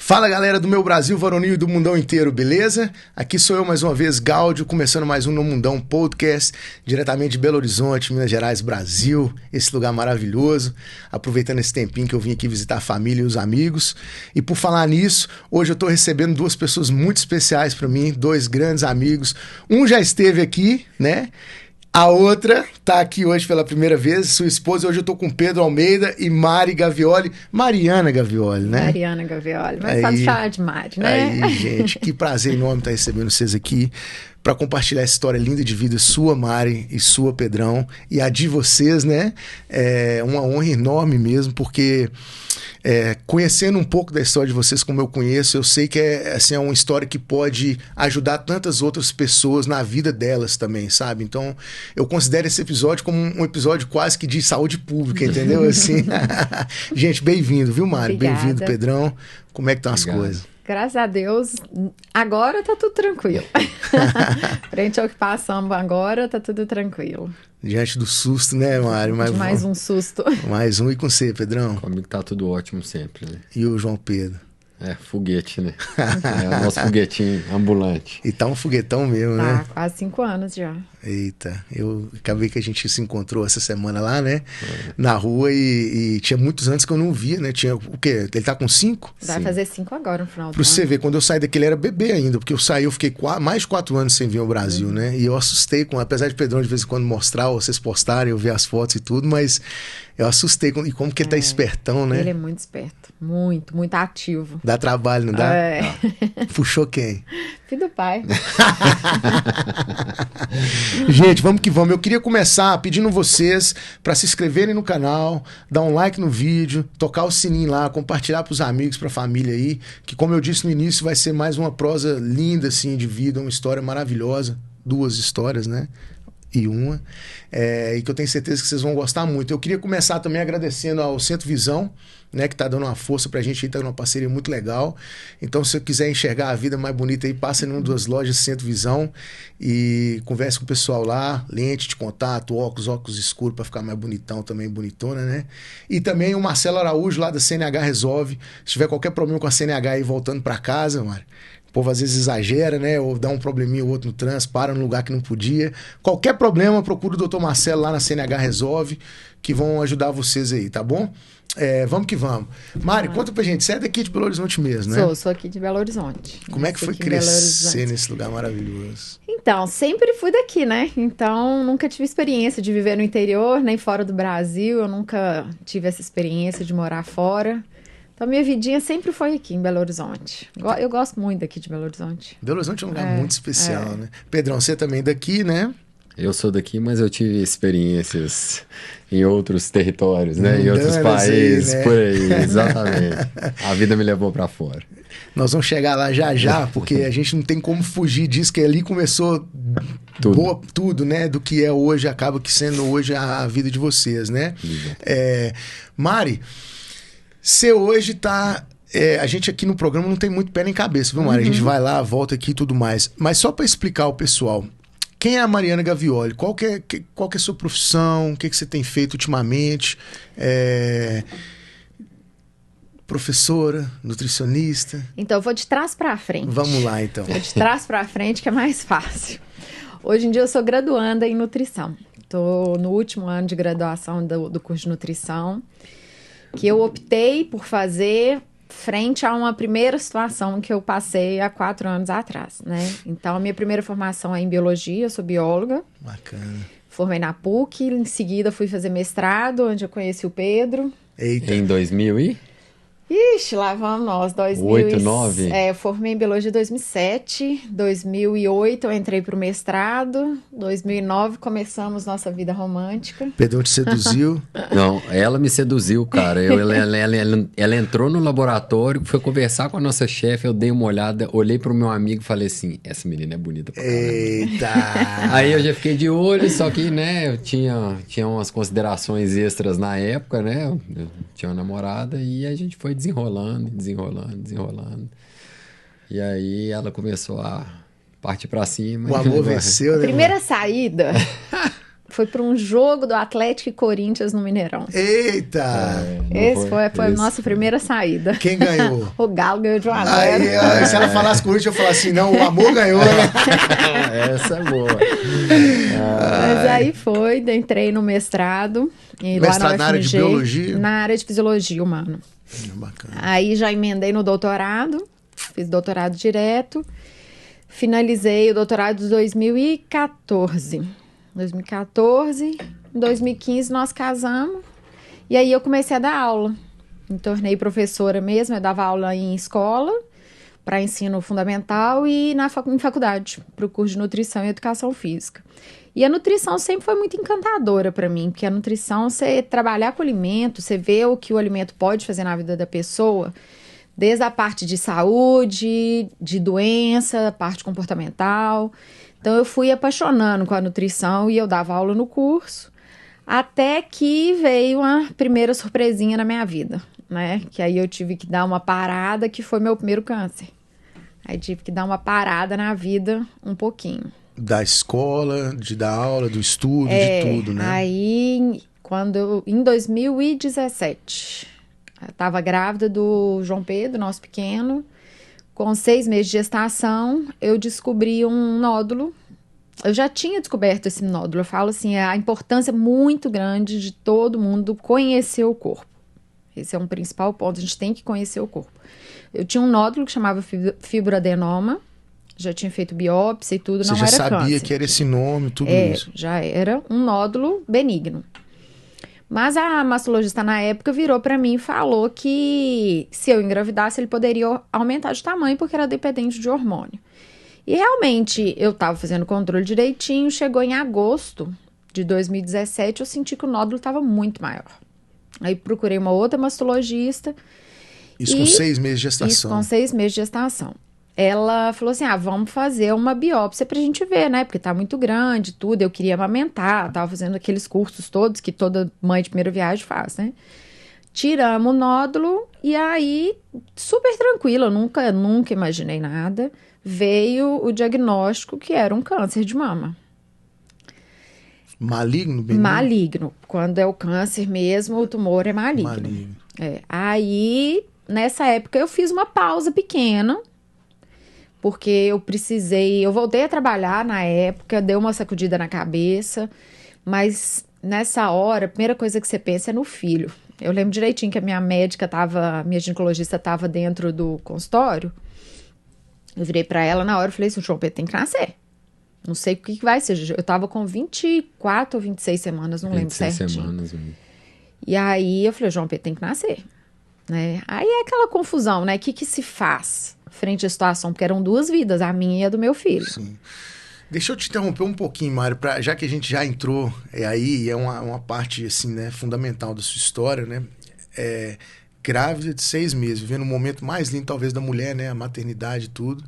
Fala galera do meu Brasil varonil e do mundão inteiro, beleza? Aqui sou eu mais uma vez, Gáudio, começando mais um No Mundão Podcast, diretamente de Belo Horizonte, Minas Gerais, Brasil, esse lugar maravilhoso, aproveitando esse tempinho que eu vim aqui visitar a família e os amigos. E por falar nisso, hoje eu tô recebendo duas pessoas muito especiais para mim, dois grandes amigos. Um já esteve aqui, né? A outra tá aqui hoje pela primeira vez, sua esposa. Hoje eu tô com Pedro Almeida e Mari Gavioli. Mariana Gavioli, né? Mariana Gavioli, mas pode chamar de Mari, né? Aí, gente, que prazer enorme estar recebendo vocês aqui para compartilhar essa história linda de vida sua, Mari, e sua, Pedrão, e a de vocês, né? É uma honra enorme mesmo, porque conhecendo um pouco da história de vocês como eu conheço, eu sei que é uma história que pode ajudar tantas outras pessoas na vida delas também, sabe? Então, eu considero esse episódio como um episódio quase que de saúde pública, entendeu? Assim, gente, bem-vindo, viu, Mari? Obrigada. Bem-vindo, Pedrão. Como é que estão as coisas? Graças a Deus, agora tá tudo tranquilo. Frente ao que passamos agora, tá tudo tranquilo. Diante do susto, né, Mário? Mais um susto. Mais um, e com você, Pedrão? Comigo tá tudo ótimo sempre, né? E o João Pedro? Foguete, né? É o nosso foguetinho ambulante. E tá um foguetão mesmo, né? Quase 5 anos já. Eita, eu acabei que a gente se encontrou essa semana lá, né? Na rua e tinha muitos anos que eu não via, né? Tinha o quê? Ele tá com 5? Vai fazer 5 agora no final do ano. Pra você ver, quando eu saí daqui ele era bebê ainda, porque eu fiquei mais de 4 anos sem vir ao Brasil, né? E eu assustei, apesar de Pedrão de vez em quando mostrar, ou vocês postarem, eu ver as fotos e tudo, mas eu assustei e como que ele tá espertão, né? Ele é muito esperto, muito, muito ativo. Dá trabalho, não dá? Puxou quem? Filho do pai. Gente, vamos que vamos. Eu queria começar pedindo vocês para se inscreverem no canal, dar um like no vídeo, tocar o sininho lá, compartilhar pros amigos, pra família aí, que como eu disse no início, vai ser mais uma prosa linda, assim, de vida, uma história maravilhosa. 2 histórias, né? E uma. E que eu tenho certeza que vocês vão gostar muito. Eu queria começar também agradecendo ao Centro Visão, né, que tá dando uma força pra gente aí, tá dando uma parceria muito legal. Então, se você quiser enxergar a vida mais bonita aí, passa em uma das lojas Centro Visão e converse com o pessoal lá, lente de contato, óculos escuros pra ficar mais bonitão também, bonitona, né? E também o Marcelo Araújo lá da CNH Resolve. Se tiver qualquer problema com a CNH aí voltando pra casa, Mário, o povo às vezes exagera, né? Ou dá um probleminha ou outro no trânsito, para no lugar que não podia. Qualquer problema, procura o Dr. Marcelo lá na CNH Resolve, que vão ajudar vocês aí, tá bom? Vamos que vamos. Mari, conta pra gente, você é daqui de Belo Horizonte mesmo, né? Sou aqui de Belo Horizonte. Como é que foi crescer nesse lugar maravilhoso? Então, sempre fui daqui, né? Então, nunca tive experiência de viver no interior, nem fora do Brasil. Eu nunca tive essa experiência de morar fora. Então, minha vidinha sempre foi aqui em Belo Horizonte. Eu gosto muito daqui de Belo Horizonte. Belo Horizonte é um lugar muito especial, né? Pedrão, você também daqui, né? Eu sou daqui, mas eu tive experiências em outros territórios, né? Em outros países, aí, né? Por aí, exatamente. A vida me levou pra fora. Nós vamos chegar lá já, porque a gente não tem como fugir disso, que ali começou tudo, né? Do que é hoje, acaba que sendo hoje a vida de vocês, né? Mari, você hoje tá... a gente aqui no programa não tem muito pé nem cabeça, viu, Mari? A gente vai lá, volta aqui e tudo mais. Mas só para explicar ao pessoal, quem é a Mariana Gavioli? Qual que é a sua profissão? O que você tem feito ultimamente? Professora, nutricionista? Então, eu vou de trás para frente. Vamos lá, então. Vou de trás para frente, que é mais fácil. Hoje em dia eu sou graduanda em nutrição. Estou no último ano de graduação do curso de nutrição, que eu optei por fazer frente a uma primeira situação que eu passei há 4 anos atrás, né? Então, a minha primeira formação é em biologia, eu sou bióloga. Bacana. Formei na PUC, em seguida fui fazer mestrado, onde eu conheci o Pedro. Eita. Em 2000 e? Ixi, lá vamos nós, 8, 9? Eu formei em biologia em 2007, 2008 eu entrei pro mestrado, 2009 começamos nossa vida romântica. Pedrão te seduziu? Não, ela me seduziu, cara. Ela entrou no laboratório, foi conversar com a nossa chefe, eu dei uma olhada, olhei pro meu amigo e falei assim, essa menina é bonita pra caramba. Eita! Aí eu já fiquei de olho, só que, né, eu tinha umas considerações extras na época, né, eu tinha uma namorada e a gente foi desenrolando. E aí ela começou a partir pra cima. O amor venceu, né? Primeira saída Foi para um jogo do Atlético e Corinthians no Mineirão. Eita! Esse foi a nossa primeira saída. Quem ganhou? O Galo ganhou de 1 a 0. Aí, se ela falasse Corinthians, eu falasse assim, não, o amor ganhou, né? Essa é boa. Mas aí entrei no mestrado. E Mestrado lá na área de biologia? Na área de fisiologia humana. Bacana. Aí já emendei no doutorado, fiz doutorado direto. Finalizei o doutorado em 2014. Em 2015 nós casamos. E aí eu comecei a dar aula. Me tornei professora mesmo, eu dava aula em escola, para ensino fundamental e em faculdade, para o curso de nutrição e educação física. E a nutrição sempre foi muito encantadora para mim, porque a nutrição, você trabalhar com o alimento, você vê o que o alimento pode fazer na vida da pessoa, desde a parte de saúde, de doença, a parte comportamental. Então eu fui apaixonando com a nutrição e eu dava aula no curso, até que veio uma primeira surpresinha na minha vida, né? Que aí eu tive que dar uma parada, que foi meu primeiro câncer. Aí tive que dar uma parada na vida um pouquinho. Da escola, de dar aula, do estudo, de tudo, né? Aí, em 2017, eu estava grávida do João Pedro, nosso pequeno. Com 6 meses de gestação, eu descobri um nódulo. Eu já tinha descoberto esse nódulo. Eu falo assim, a importância muito grande de todo mundo conhecer o corpo. Esse é um principal ponto, a gente tem que conhecer o corpo. Eu tinha um nódulo que chamava fibroadenoma, já tinha feito biópsia e tudo, não era câncer. Você já sabia que era esse nome, tudo isso? Já era um nódulo benigno. Mas a mastologista na época virou para mim e falou que se eu engravidasse ele poderia aumentar de tamanho porque era dependente de hormônio. E realmente eu estava fazendo o controle direitinho, chegou em agosto de 2017, eu senti que o nódulo estava muito maior. Aí procurei uma outra mastologista. Isso com 6 meses de gestação? Isso com 6 meses de gestação. Ela falou assim, vamos fazer uma biópsia pra gente ver, né? Porque tá muito grande, tudo. Eu queria amamentar, tava fazendo aqueles cursos todos que toda mãe de primeira viagem faz, né? Tiramos o nódulo e aí, super tranquila, eu nunca imaginei nada. Veio o diagnóstico que era um câncer de mama. Maligno? Benigno? Maligno. Quando é o câncer mesmo, o tumor é maligno. Aí, nessa época, eu fiz uma pausa pequena, porque eu voltei a trabalhar na época, deu uma sacudida na cabeça, mas nessa hora, a primeira coisa que você pensa é no filho. Eu lembro direitinho que a minha minha ginecologista estava dentro do consultório, eu virei para ela na hora e falei assim, o João Pedro tem que nascer. Não sei o que vai ser, eu tava com 24 ou 26 semanas, não lembro certinho. 26 semanas. E aí eu falei, João Pedro tem que nascer, né? Aí é aquela confusão, né? O que se faz frente à situação? Porque eram 2 vidas, a minha e a do meu filho. Sim. Deixa eu te interromper um pouquinho, Mário, já que a gente já entrou aí, é uma parte assim, né, fundamental da sua história, né? Grávida de 6 meses, vivendo o momento mais lindo talvez da mulher, né? A maternidade e tudo.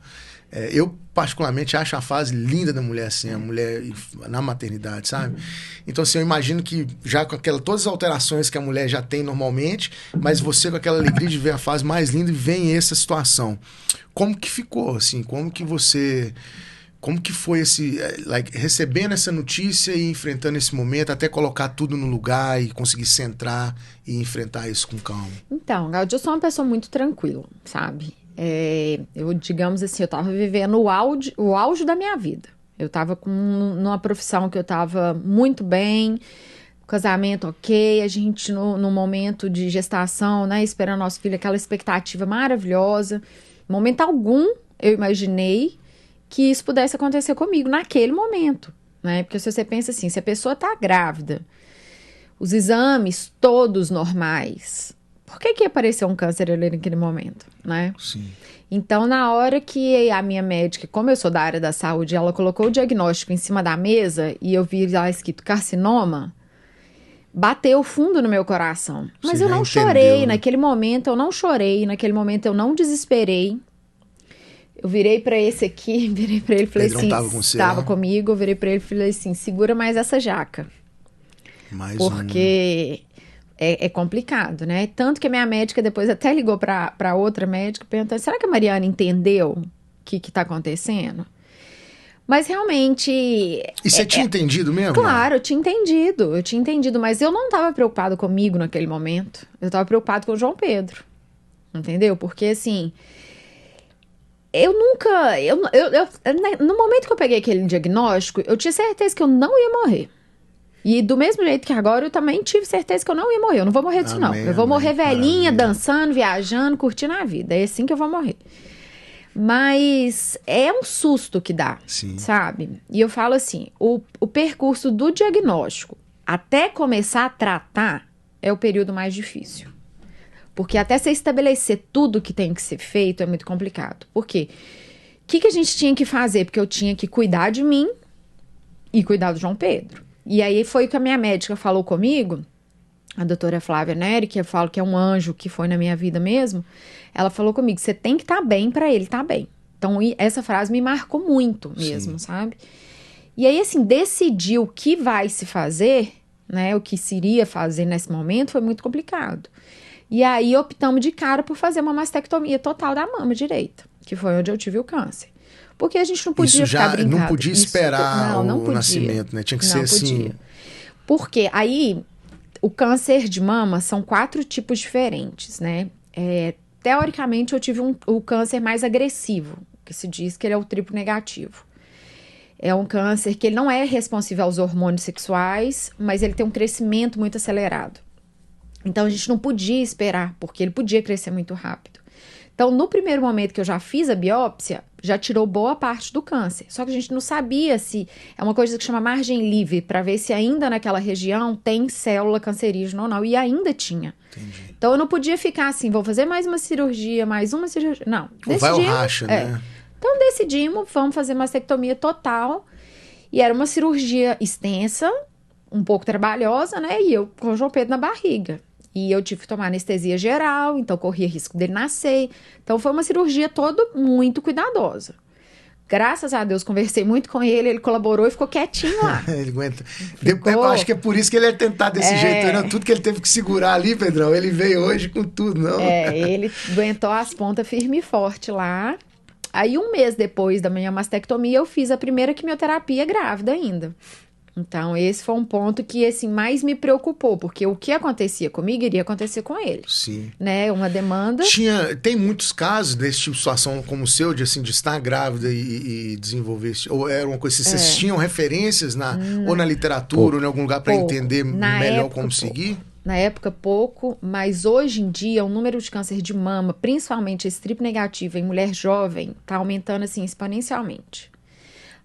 Eu, particularmente, acho a fase linda da mulher, assim, a mulher na maternidade, sabe? Então, assim, eu imagino que já com todas as alterações que a mulher já tem normalmente, mas você com aquela alegria de ver a fase mais linda e vem essa situação. Como que ficou, assim? Como que foi recebendo essa notícia e enfrentando esse momento, até colocar tudo no lugar e conseguir centrar e enfrentar isso com calma? Então, Gaudio, eu sou uma pessoa muito tranquila, sabe? Digamos assim, eu tava vivendo o auge da minha vida. Eu tava numa profissão que eu tava muito bem, casamento ok, a gente no momento de gestação, né, esperando nosso filho, aquela expectativa maravilhosa. Em momento algum, eu imaginei que isso pudesse acontecer comigo naquele momento, né? Porque se você pensa assim, se a pessoa tá grávida, os exames todos normais, por que apareceu um câncer ali naquele momento, né? Sim. Então, na hora que a minha médica, como eu sou da área da saúde, ela colocou o diagnóstico em cima da mesa e eu vi lá escrito carcinoma, bateu fundo no meu coração. Mas eu não chorei naquele momento, eu não desesperei. Eu virei pra esse aqui, virei pra ele e falei assim, tava comigo, eu virei pra ele e falei assim, segura mais essa jaca. Porque é complicado, né? Tanto que a minha médica depois até ligou pra outra médica perguntando, será que a Mariana entendeu o que tá acontecendo? Mas realmente... E você tinha entendido mesmo? Claro, eu tinha entendido, mas eu não estava preocupado comigo naquele momento. Eu estava preocupado com o João Pedro, entendeu? Porque, assim, no momento que eu peguei aquele diagnóstico, eu tinha certeza que eu não ia morrer. E do mesmo jeito que agora, eu também tive certeza que eu não ia morrer. Eu não vou morrer disso, não. Eu vou morrer velhinha, dançando, viajando, curtindo a vida. É assim que eu vou morrer. Mas é um susto que dá, sabe? E eu falo assim, o percurso do diagnóstico até começar a tratar é o período mais difícil. Porque até você estabelecer tudo que tem que ser feito é muito complicado. Por quê? O que a gente tinha que fazer? Porque eu tinha que cuidar de mim e cuidar do João Pedro. E aí foi o que a minha médica falou comigo, a doutora Flávia Neri, que eu falo que é um anjo que foi na minha vida mesmo. Ela falou comigo, você tem que estar bem para ele estar bem. Então, essa frase me marcou muito mesmo, sabe? E aí, assim, decidir o que vai se fazer, né? O que se iria fazer nesse momento foi muito complicado. E aí, optamos de cara por fazer uma mastectomia total da mama direita, que foi onde eu tive o câncer. Porque a gente não podia ficar brincando. Não podia esperar o nascimento, né? Tinha que ser assim... Porque aí, o câncer de mama são 4 tipos diferentes, né? Teoricamente, eu tive o câncer mais agressivo, que se diz que ele é o triplo negativo. É um câncer que ele não é responsivo aos hormônios sexuais, mas ele tem um crescimento muito acelerado. Então, a gente não podia esperar, porque ele podia crescer muito rápido. Então, no primeiro momento que eu já fiz a biópsia, já tirou boa parte do câncer. Só que a gente não sabia se... É uma coisa que chama margem livre, para ver se ainda naquela região tem célula cancerígena ou não. E ainda tinha. Entendi. Então, eu não podia ficar assim, vou fazer mais uma cirurgia, mais uma cirurgia. Não. Vai ao racha, né? Então, decidimos, vamos fazer mastectomia total. E era uma cirurgia extensa, um pouco trabalhosa, né? E eu com o João Pedro na barriga. E eu tive que tomar anestesia geral, então corria risco dele nascer. Então, foi uma cirurgia toda muito cuidadosa. Graças a Deus, conversei muito com ele, ele colaborou e ficou quietinho lá. Ele aguenta. Eu acho que é por isso que ele é tentado desse jeito. Não, tudo que ele teve que segurar ali, Pedrão, ele veio hoje com tudo, não? Ele aguentou as pontas firme e forte lá. Aí, 1 mês depois da minha mastectomia, eu fiz a primeira quimioterapia grávida ainda. Então, esse foi um ponto que, assim, mais me preocupou, porque o que acontecia comigo iria acontecer com ele. Sim. Né? Uma demanda... Tem muitos casos desse tipo de situação como o seu, de estar grávida e desenvolver... Ou era uma coisa, vocês tinham referências ou na literatura ou em algum lugar para entender melhor como seguir? Na época, pouco, mas hoje em dia, o número de câncer de mama, principalmente esse triplo negativo em mulher jovem, está aumentando, assim, exponencialmente.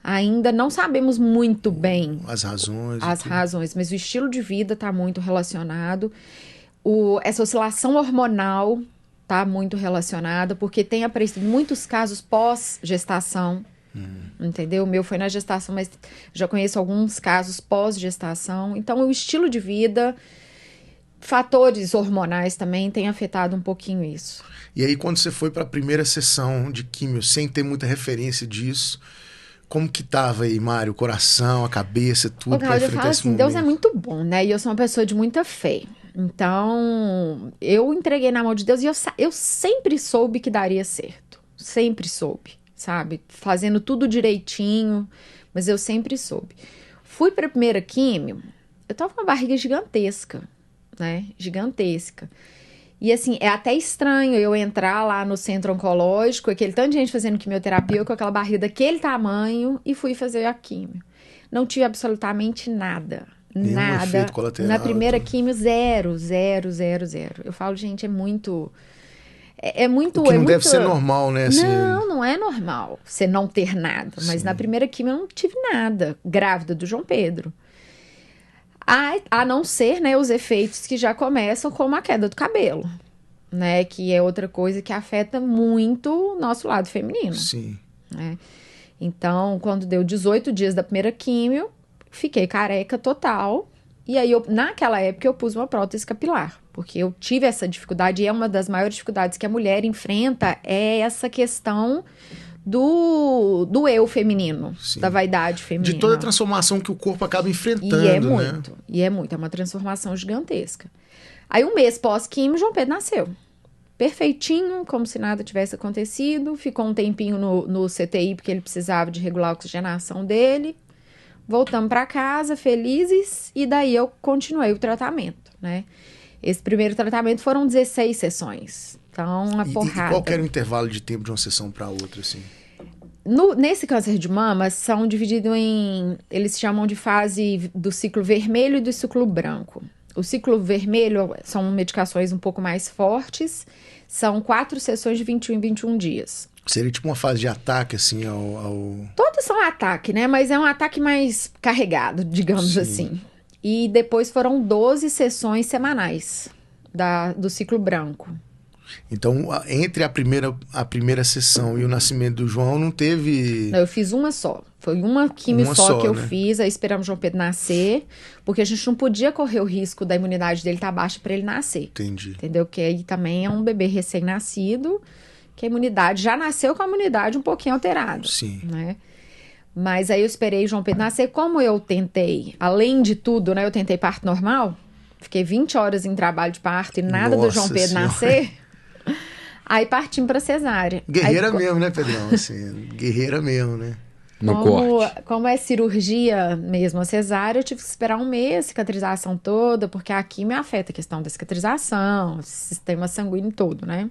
Ainda não sabemos muito bem as razões, mas o estilo de vida está muito relacionado. Essa oscilação hormonal está muito relacionada, porque tem aparecido muitos casos pós-gestação, entendeu? O meu foi na gestação, mas já conheço alguns casos pós-gestação. Então, o estilo de vida, fatores hormonais também têm afetado um pouquinho isso. E aí, quando você foi para a primeira sessão de químio, sem ter muita referência disso, como que tava aí, Mário? O coração, a cabeça, tudo para enfrentar esse momento? Eu falo assim, Deus é muito bom, né? E eu sou uma pessoa de muita fé. Então, eu entreguei na mão de Deus e eu sempre soube que daria certo. Sempre soube, sabe? Fazendo tudo direitinho, mas eu sempre soube. Fui para a primeira químio, eu tava com uma barriga gigantesca, né? Gigantesca. E assim, é até estranho eu entrar lá no centro oncológico, aquele tanto de gente fazendo quimioterapia, eu com aquela barriga daquele tamanho, e fui fazer a quimio. Não tive absolutamente nada. Nada. Efeito colateral, na primeira quimio, 0, 0, 0, 0. Eu falo, gente, é muito... O que não deve ser normal, né? Assim, não é normal você não ter nada. Mas na primeira quimio eu não tive nada. Grávida do João Pedro. A não ser, né, os efeitos que já começam como a queda do cabelo, né, que é outra coisa que afeta muito o nosso lado feminino. Sim. Né? Então, quando deu 18 dias da primeira químio, fiquei careca total. E aí, naquela época, eu pus uma prótese capilar, porque eu tive essa dificuldade, e é uma das maiores dificuldades que a mulher enfrenta, é essa questão do eu feminino, da vaidade feminina. De toda a transformação que o corpo acaba enfrentando, é uma transformação gigantesca. Aí 1 mês pós-químio, João Pedro nasceu. perfeitinho, como se nada tivesse acontecido. Ficou um tempinho no CTI, porque ele precisava de regular a oxigenação dele. Voltamos para casa, felizes, e daí eu continuei o tratamento, né? Esse primeiro tratamento foram 16 sessões. Então, uma porrada. E qual que era o intervalo de tempo de uma sessão para outra, assim? Nesse câncer de mama, são divididos em... Eles chamam de fase do ciclo vermelho e do ciclo branco. O ciclo vermelho são medicações um pouco mais fortes. São 4 sessões de 21 em 21 dias. Seria tipo uma fase de ataque, assim, Todos são ataque, né? Mas é um ataque mais carregado, digamos assim. E depois foram 12 sessões semanais do ciclo branco. Então, entre a primeira sessão e o nascimento do João, não teve... Não, eu fiz uma só. Foi uma quimio só que eu né? fiz. Aí esperamos o João Pedro nascer. Porque a gente não podia correr o risco da imunidade dele estar baixa para ele nascer. Entendi. Entendeu? Porque aí também é um bebê recém-nascido, que a imunidade já nasceu com a imunidade um pouquinho alterada. Sim. Né? Mas aí eu esperei o João Pedro nascer. Como eu tentei, além de tudo, né? Eu tentei parto normal. Fiquei 20 horas em trabalho de parto e nada do João Pedro nascer. Aí partimos pra cesárea. Guerreira mesmo, né, Pedrão? Assim, guerreira mesmo, né? Como é cirurgia mesmo, a cesárea, eu tive que esperar um mês, cicatrização toda, porque aqui me afeta a questão da cicatrização, sistema sanguíneo todo, né?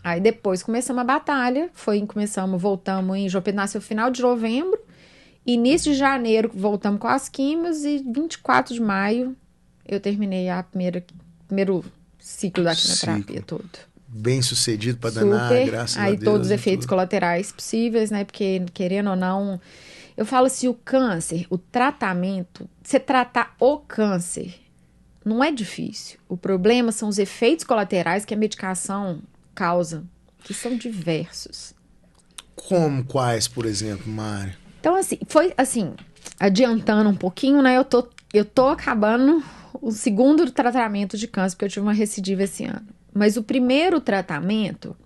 Aí depois começamos a batalha, voltamos em João Pedro nasceu no final de novembro, início de janeiro voltamos com as químios e 24 de maio eu terminei o primeiro ciclo da quimioterapia todo. Bem sucedido para danar, graças a Deus. Aí todos os efeitos colaterais possíveis, né? Porque, querendo ou não, eu falo assim, o câncer, o tratamento, você tratar o câncer não é difícil. O problema são os efeitos colaterais que a medicação causa, que são diversos. Como quais, por exemplo, Mari? Então, assim, foi assim, adiantando um pouquinho, né? Eu tô acabando o segundo tratamento de câncer, porque eu tive uma recidiva esse ano. Mas o primeiro tratamento,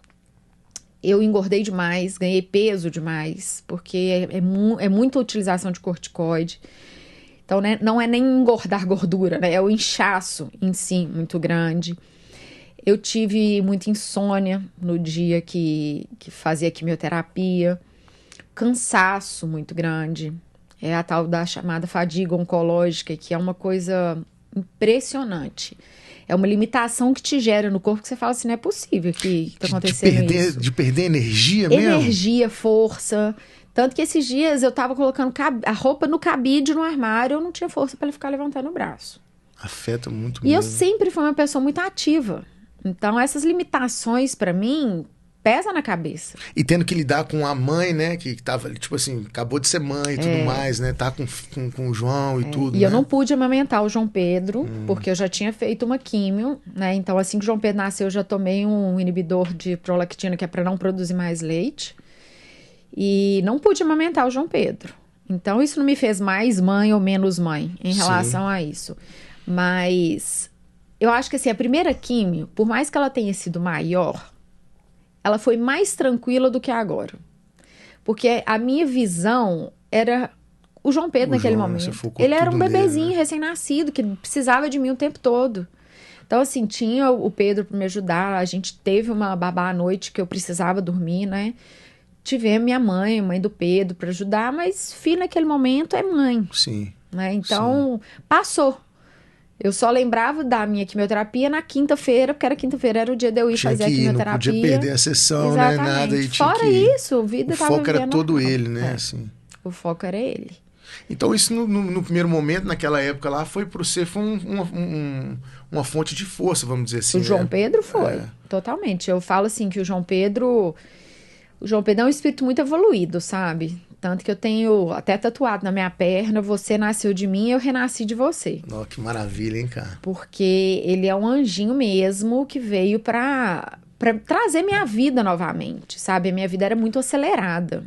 eu engordei demais, ganhei peso demais, porque é muita utilização de corticoide. Então, né, não é nem engordar gordura, né? É o inchaço em si muito grande. Eu tive muita insônia no dia que fazia quimioterapia, cansaço muito grande. É a tal da chamada fadiga oncológica, que é uma coisa impressionante. É uma limitação que te gera no corpo que você fala assim, não é possível que tá acontecendo isso. De perder energia mesmo? Energia, força. Tanto que esses dias eu tava colocando a roupa no cabide no armário, eu não tinha força para ficar levantando o braço. Afeta muito mesmo. E eu sempre fui uma pessoa muito ativa. Então essas limitações para mim pesa na cabeça. E tendo que lidar com a mãe, né? Que tava, tipo assim, acabou de ser mãe e tudo mais, né? Tá com o João e tudo, E né? eu não pude amamentar o João Pedro, porque eu já tinha feito uma químio, né? Então, assim que o João Pedro nasceu, eu já tomei um inibidor de prolactina, que é para não produzir mais leite. E não pude amamentar o João Pedro. Então, isso não me fez mais mãe ou menos mãe em relação a isso. Mas eu acho que, assim, a primeira químio, por mais que ela tenha sido maior, ela foi mais tranquila do que agora. Porque a minha visão era o João Pedro naquele momento. Ele era um bebezinho recém-nascido, que precisava de mim o tempo todo. Então, assim, tinha o Pedro para me ajudar. A gente teve uma babá à noite que eu precisava dormir, né? Tive minha mãe do Pedro para ajudar, mas filho naquele momento é mãe. Sim. Né? Então, passou. Eu só lembrava da minha quimioterapia na quinta-feira, porque quinta-feira era o dia de eu ir fazer a quimioterapia. Não podia perder a sessão, exatamente, né? Nada. E fora isso, a vida estava O foco era todo ele, né? Assim. O foco era ele. Então, isso no primeiro momento, naquela época lá, foi para você uma fonte de força, vamos dizer assim. O João Pedro foi, totalmente. Eu falo assim que o João Pedro é um espírito muito evoluído, sabe? Tanto que eu tenho até tatuado na minha perna, você nasceu de mim, eu renasci de você. Oh, que maravilha, hein, cara? Porque ele é um anjinho mesmo que veio pra trazer minha vida novamente, sabe? A minha vida era muito acelerada.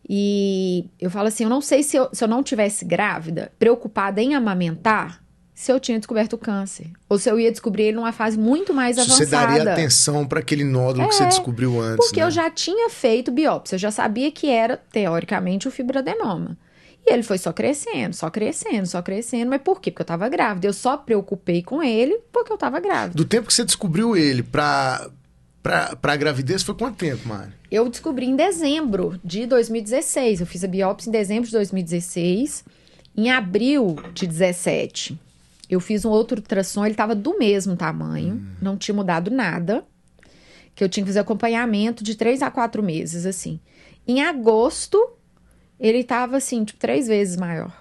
E eu falo assim, eu não sei se eu não tivesse grávida, preocupada em amamentar, se eu tinha descoberto o câncer. Ou se eu ia descobrir ele numa fase muito mais avançada. Você daria atenção para aquele nódulo que você descobriu antes, porque eu já tinha feito biópsia. Eu já sabia que era, teoricamente, o fibroadenoma. E ele foi só crescendo, só crescendo, só crescendo. Mas por quê? Porque eu tava grávida. Eu só preocupei com ele porque eu tava grávida. Do tempo que você descobriu ele pra gravidez, foi quanto tempo, Mari? Eu descobri em dezembro de 2016. Eu fiz a biópsia em dezembro de 2016. Em abril de 17, eu fiz um outro ultrassom. Ele tava do mesmo tamanho. Não tinha mudado nada. Que eu tinha que fazer acompanhamento de 3 a 4 meses, assim. Em agosto, ele tava, assim, tipo, 3 vezes maior.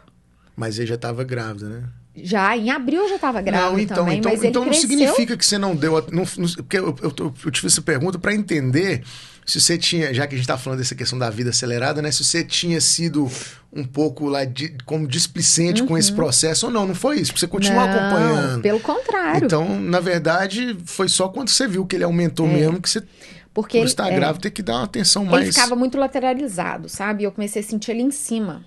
Mas ele já tava grávida, né? Já, em abril eu já tava grávida também, mas ele então não cresceu. significa que você não deu... Porque eu te fiz essa pergunta para entender se você tinha, já que a gente tá falando dessa questão da vida acelerada, né? Se você tinha sido um pouco lá como displicente com esse processo ou não. Não foi isso, porque você continua acompanhando. Pelo contrário. Então, na verdade, foi só quando você viu que ele aumentou mesmo que você... Porque por ele estar grávida, tem que dar uma atenção mais... Ele ficava muito lateralizado, sabe? Eu comecei a sentir ele em cima.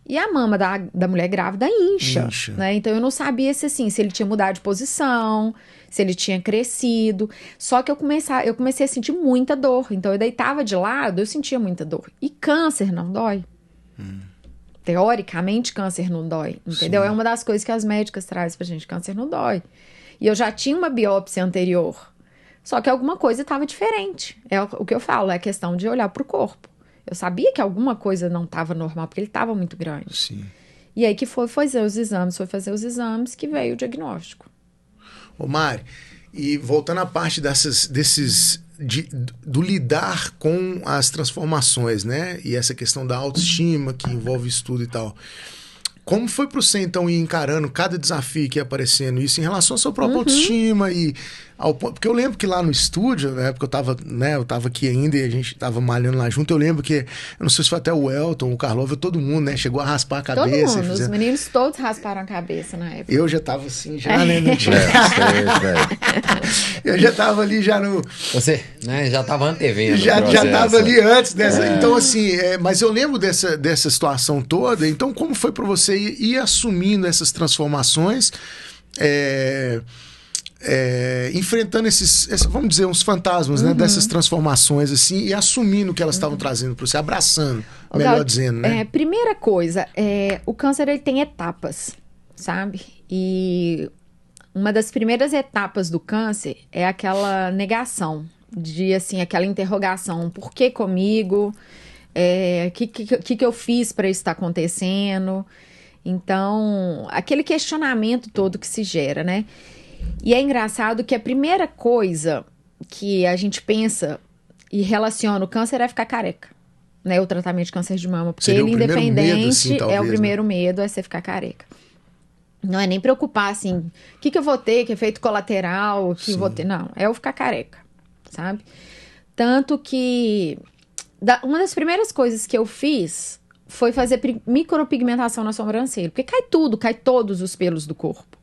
E a mama da mulher grávida incha. Né? Então eu não sabia se ele tinha mudado de posição, se ele tinha crescido. Só que eu comecei a sentir muita dor. Então eu deitava de lado, eu sentia muita dor. E câncer não dói. Teoricamente, câncer não dói, entendeu? Sim. É uma das coisas que as médicas trazem pra gente, câncer não dói. E eu já tinha uma biópsia anterior. Só que alguma coisa estava diferente. É o que eu falo, é a questão de olhar pro corpo. Eu sabia que alguma coisa não estava normal, porque ele estava muito grande. Sim. E aí que foi fazer os exames que veio o diagnóstico. Ô Mari, e voltando à parte do lidar com as transformações, né? E essa questão da autoestima que envolve estudo e tal. Como foi para você, então, ir encarando cada desafio que ia aparecendo? Isso em relação à sua própria autoestima e porque eu lembro que lá no estúdio, na época eu tava aqui ainda e a gente tava malhando lá junto, eu lembro que, eu não sei se foi até o Elton, o Carlova, todo mundo, né? Chegou a raspar a cabeça. Todo mundo, os meninos todos rasparam a cabeça na época. Eu já tava assim, né? Não tinha... Eu já tava ali já no... Você, né, já tava antevendo. Já tava ali antes dessa... Então, assim, mas eu lembro dessa situação toda. Então, como foi para você ir assumindo essas transformações, enfrentando vamos dizer, uns fantasmas, né, dessas transformações, assim, e assumindo o que elas estavam trazendo para você, abraçando, melhor dizendo, né? Primeira coisa, o câncer, ele tem etapas, sabe? E uma das primeiras etapas do câncer é aquela negação, aquela interrogação, por que comigo? Que eu fiz para isso estar acontecendo? Então, aquele questionamento todo que se gera, né? E é engraçado que a primeira coisa que a gente pensa e relaciona o câncer é ficar careca, né? O tratamento de câncer de mama. Porque ele, independente, assim, talvez, o primeiro medo é você ficar careca. Não é nem preocupar, assim, o que eu vou ter, que efeito colateral, que vou ter. Não, é eu ficar careca, sabe? Tanto que uma das primeiras coisas que eu fiz foi fazer micropigmentação na sobrancelha. Porque cai todos os pelos do corpo.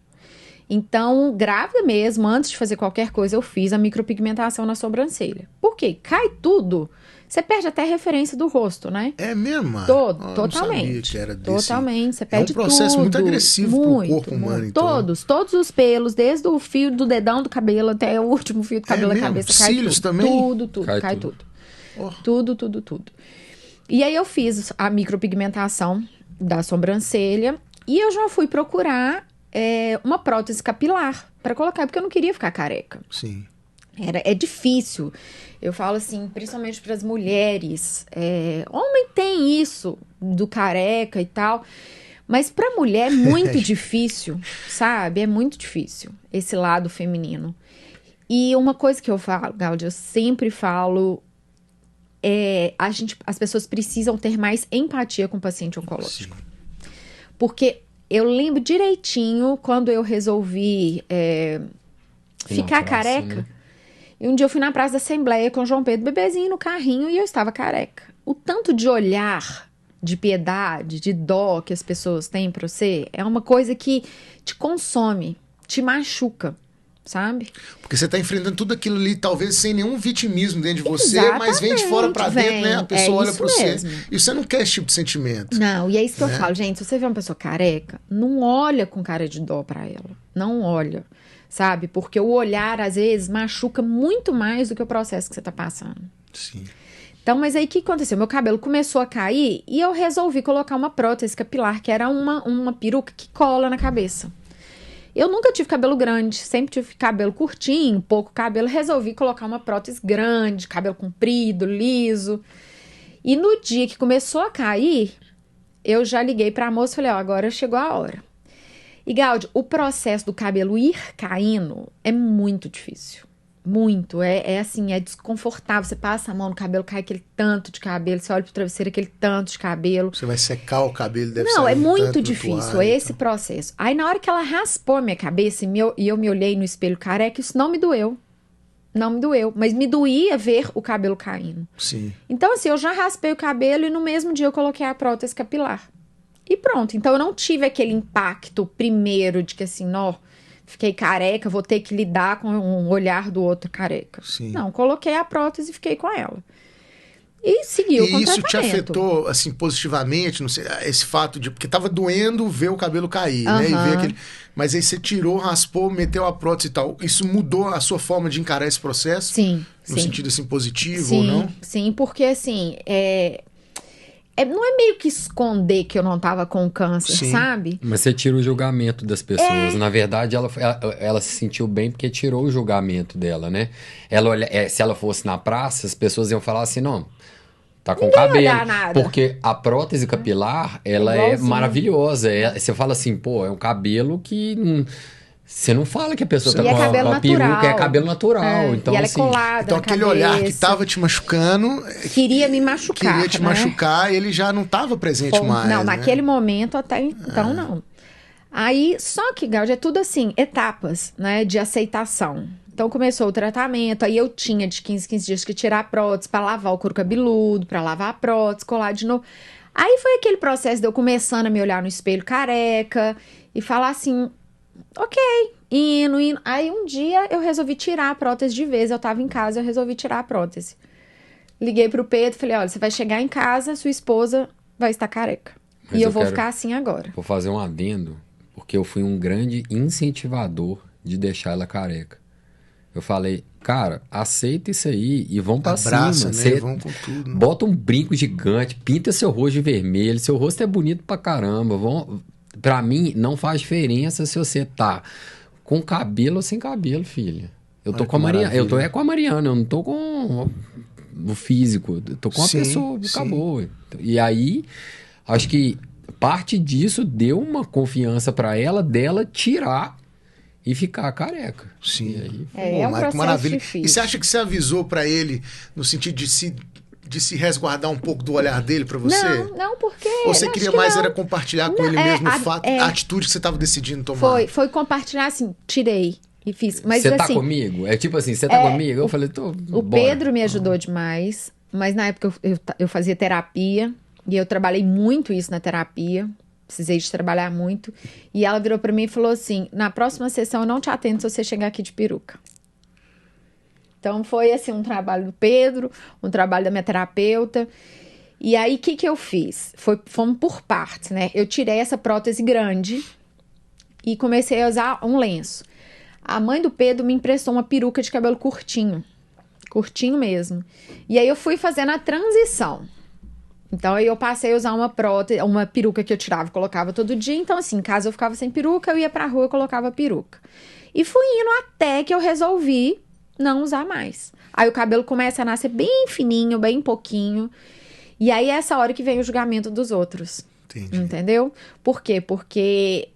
Então, grávida mesmo, antes de fazer qualquer coisa, eu fiz a micropigmentação na sobrancelha. Por quê? Cai tudo, você perde até a referência do rosto, né? É mesmo? Totalmente. Não sabia que era desse... Totalmente, você perde tudo. É um processo muito agressivo pro corpo humano, então. Todos os pelos, desde o fio do dedão do cabelo até o último fio do cabelo da cabeça, cai cílios tudo. Também? Cai tudo. Tudo. E aí eu fiz a micropigmentação da sobrancelha e eu já fui procurar uma prótese capilar para colocar, porque eu não queria ficar careca. Sim. É difícil. Eu falo assim, principalmente para as mulheres. Homem tem isso do careca e tal, mas para mulher é muito difícil, sabe? É muito difícil esse lado feminino. E uma coisa que eu falo, Gáudia, eu sempre falo, as pessoas precisam ter mais empatia com o paciente oncológico. Sim. Porque eu lembro direitinho quando eu resolvi ficar careca. Né? E um dia eu fui na Praça da Assembleia com o João Pedro, bebezinho no carrinho, e eu estava careca. O tanto de olhar, de piedade, de dó que as pessoas têm pra você, é uma coisa que te consome, te machuca, sabe? Porque você tá enfrentando tudo aquilo ali, talvez sem nenhum vitimismo dentro de você, mas vem de fora pra dentro, né? A pessoa olha pra você e você não quer esse tipo de sentimento. Não, e é isso que eu falo, gente, se você vê uma pessoa careca, não olha com cara de dó pra ela, não olha. Sabe? Porque o olhar, às vezes, machuca muito mais do que o processo que você tá passando. Sim. Então, mas aí o que aconteceu? Meu cabelo começou a cair e eu resolvi colocar uma prótese capilar, que era uma peruca que cola na cabeça. Eu nunca tive cabelo grande, sempre tive cabelo curtinho, pouco cabelo. Resolvi colocar uma prótese grande, cabelo comprido, liso. E no dia que começou a cair, eu já liguei pra moça e falei, ó, agora chegou a hora. E, Gáudio, o processo do cabelo ir caindo é muito difícil. Muito. É assim, é desconfortável. Você passa a mão no cabelo, cai aquele tanto de cabelo. Você olha pro travesseiro, aquele tanto de cabelo. Você vai secar o cabelo, deve Não, sair é um muito tanto difícil toalha, esse processo. Aí, na hora que ela raspou a minha cabeça e eu me olhei no espelho careca, isso não me doeu. Não me doeu. Mas me doía ver o cabelo caindo. Sim. Então, assim, eu já raspei o cabelo e no mesmo dia eu coloquei a prótese capilar. E pronto. Então, eu não tive aquele impacto primeiro de que, assim, nó, fiquei careca, vou ter que lidar com o olhar do outro careca. Sim. Não, coloquei a prótese e fiquei com ela. E seguiu com o isso tratamento. te afetou, assim, positivamente? Não sei, esse fato de... Porque tava doendo ver o cabelo cair, né? E ver aquele... Mas aí você tirou, raspou, meteu a prótese e tal. Isso mudou a sua forma de encarar esse processo? Sim, No sim. sentido, assim, positivo Sim, ou não? sim, porque, assim, não é meio que esconder que eu não tava com câncer, Sim. sabe? Mas você tira o julgamento das pessoas. Na verdade, ela se sentiu bem porque tirou o julgamento dela, né? Se ela fosse na praça, as pessoas iam falar assim, não, tá com Ninguém ia cabelo. olhar nada. Porque a prótese capilar, ela é igualzinho. maravilhosa. Você fala assim, pô, é um cabelo que... Você não fala que a pessoa tá E é com cabelo a peruca, natural. é cabelo natural. Então, e ela assim, é colada Então na aquele cabeça. olhar que tava te machucando... Queria me machucar, Queria te né? machucar, ele já não tava presente mais, Não, né? naquele momento até então não. Aí, só que, Gáudio, é tudo assim, etapas, né, de aceitação. Então começou o tratamento, aí eu tinha de 15 dias que tirar a prótese pra lavar o couro cabeludo, pra lavar a prótese, colar de novo. Aí foi aquele processo de eu começando a me olhar no espelho careca e falar assim, ok, indo. Aí um dia eu resolvi tirar a prótese de vez, eu tava em casa, eu resolvi tirar a prótese. Liguei pro Pedro, falei, olha, você vai chegar em casa, sua esposa vai estar careca. Mas E eu eu vou quero- ficar assim agora. vou fazer um adendo, porque eu fui um grande incentivador de deixar ela careca. Eu falei, cara, aceita isso aí e vamos pra Abraça, cima. né? Cê Vão com tudo. Né? bota um brinco gigante, pinta seu rosto de vermelho, seu rosto é bonito pra caramba. Pra mim, não faz diferença se você tá com cabelo ou sem cabelo, filha. Eu tô Olha com a que Mariana, eu tô maravilha. com a Mariana, eu não tô com o físico, eu tô com a Sim, pessoa, sim. acabou. E aí, acho que parte disso deu uma confiança pra ela dela tirar e ficar careca. Sim. E aí, É um Mari, que processo maravilha. difícil. E você acha que você avisou pra ele no sentido de se resguardar um pouco do olhar dele pra você? Não, porque... Ou você acho queria que mais não. era compartilhar com Não, ele é, mesmo o a- fato, é. a atitude que você tava decidindo tomar? Foi compartilhar assim, tirei e fiz. Mas você tá assim, comigo? É tipo assim, você tá comigo? Eu falei, tô. o bora. Pedro me ajudou demais, mas na época eu fazia terapia e eu trabalhei muito isso na terapia. Precisei de trabalhar muito. E ela virou pra mim e falou assim, na próxima sessão eu não te atendo se você chegar aqui de peruca. Então foi assim, um trabalho do Pedro, um trabalho da minha terapeuta. E aí, o que eu fiz? Fomos por partes, né? Eu tirei essa prótese grande e comecei a usar um lenço. A mãe do Pedro me emprestou uma peruca de cabelo curtinho. Curtinho mesmo. E aí eu fui fazendo a transição. Então aí eu passei a usar uma prótese, uma peruca que eu tirava e colocava todo dia. Então assim, em casa eu ficava sem peruca, eu ia pra rua e colocava a peruca. E fui indo até que eu resolvi não usar mais. Aí o cabelo começa a nascer bem fininho, bem pouquinho. E aí é essa hora que vem o julgamento dos outros. Entendi. Entendeu? Por quê? Porque...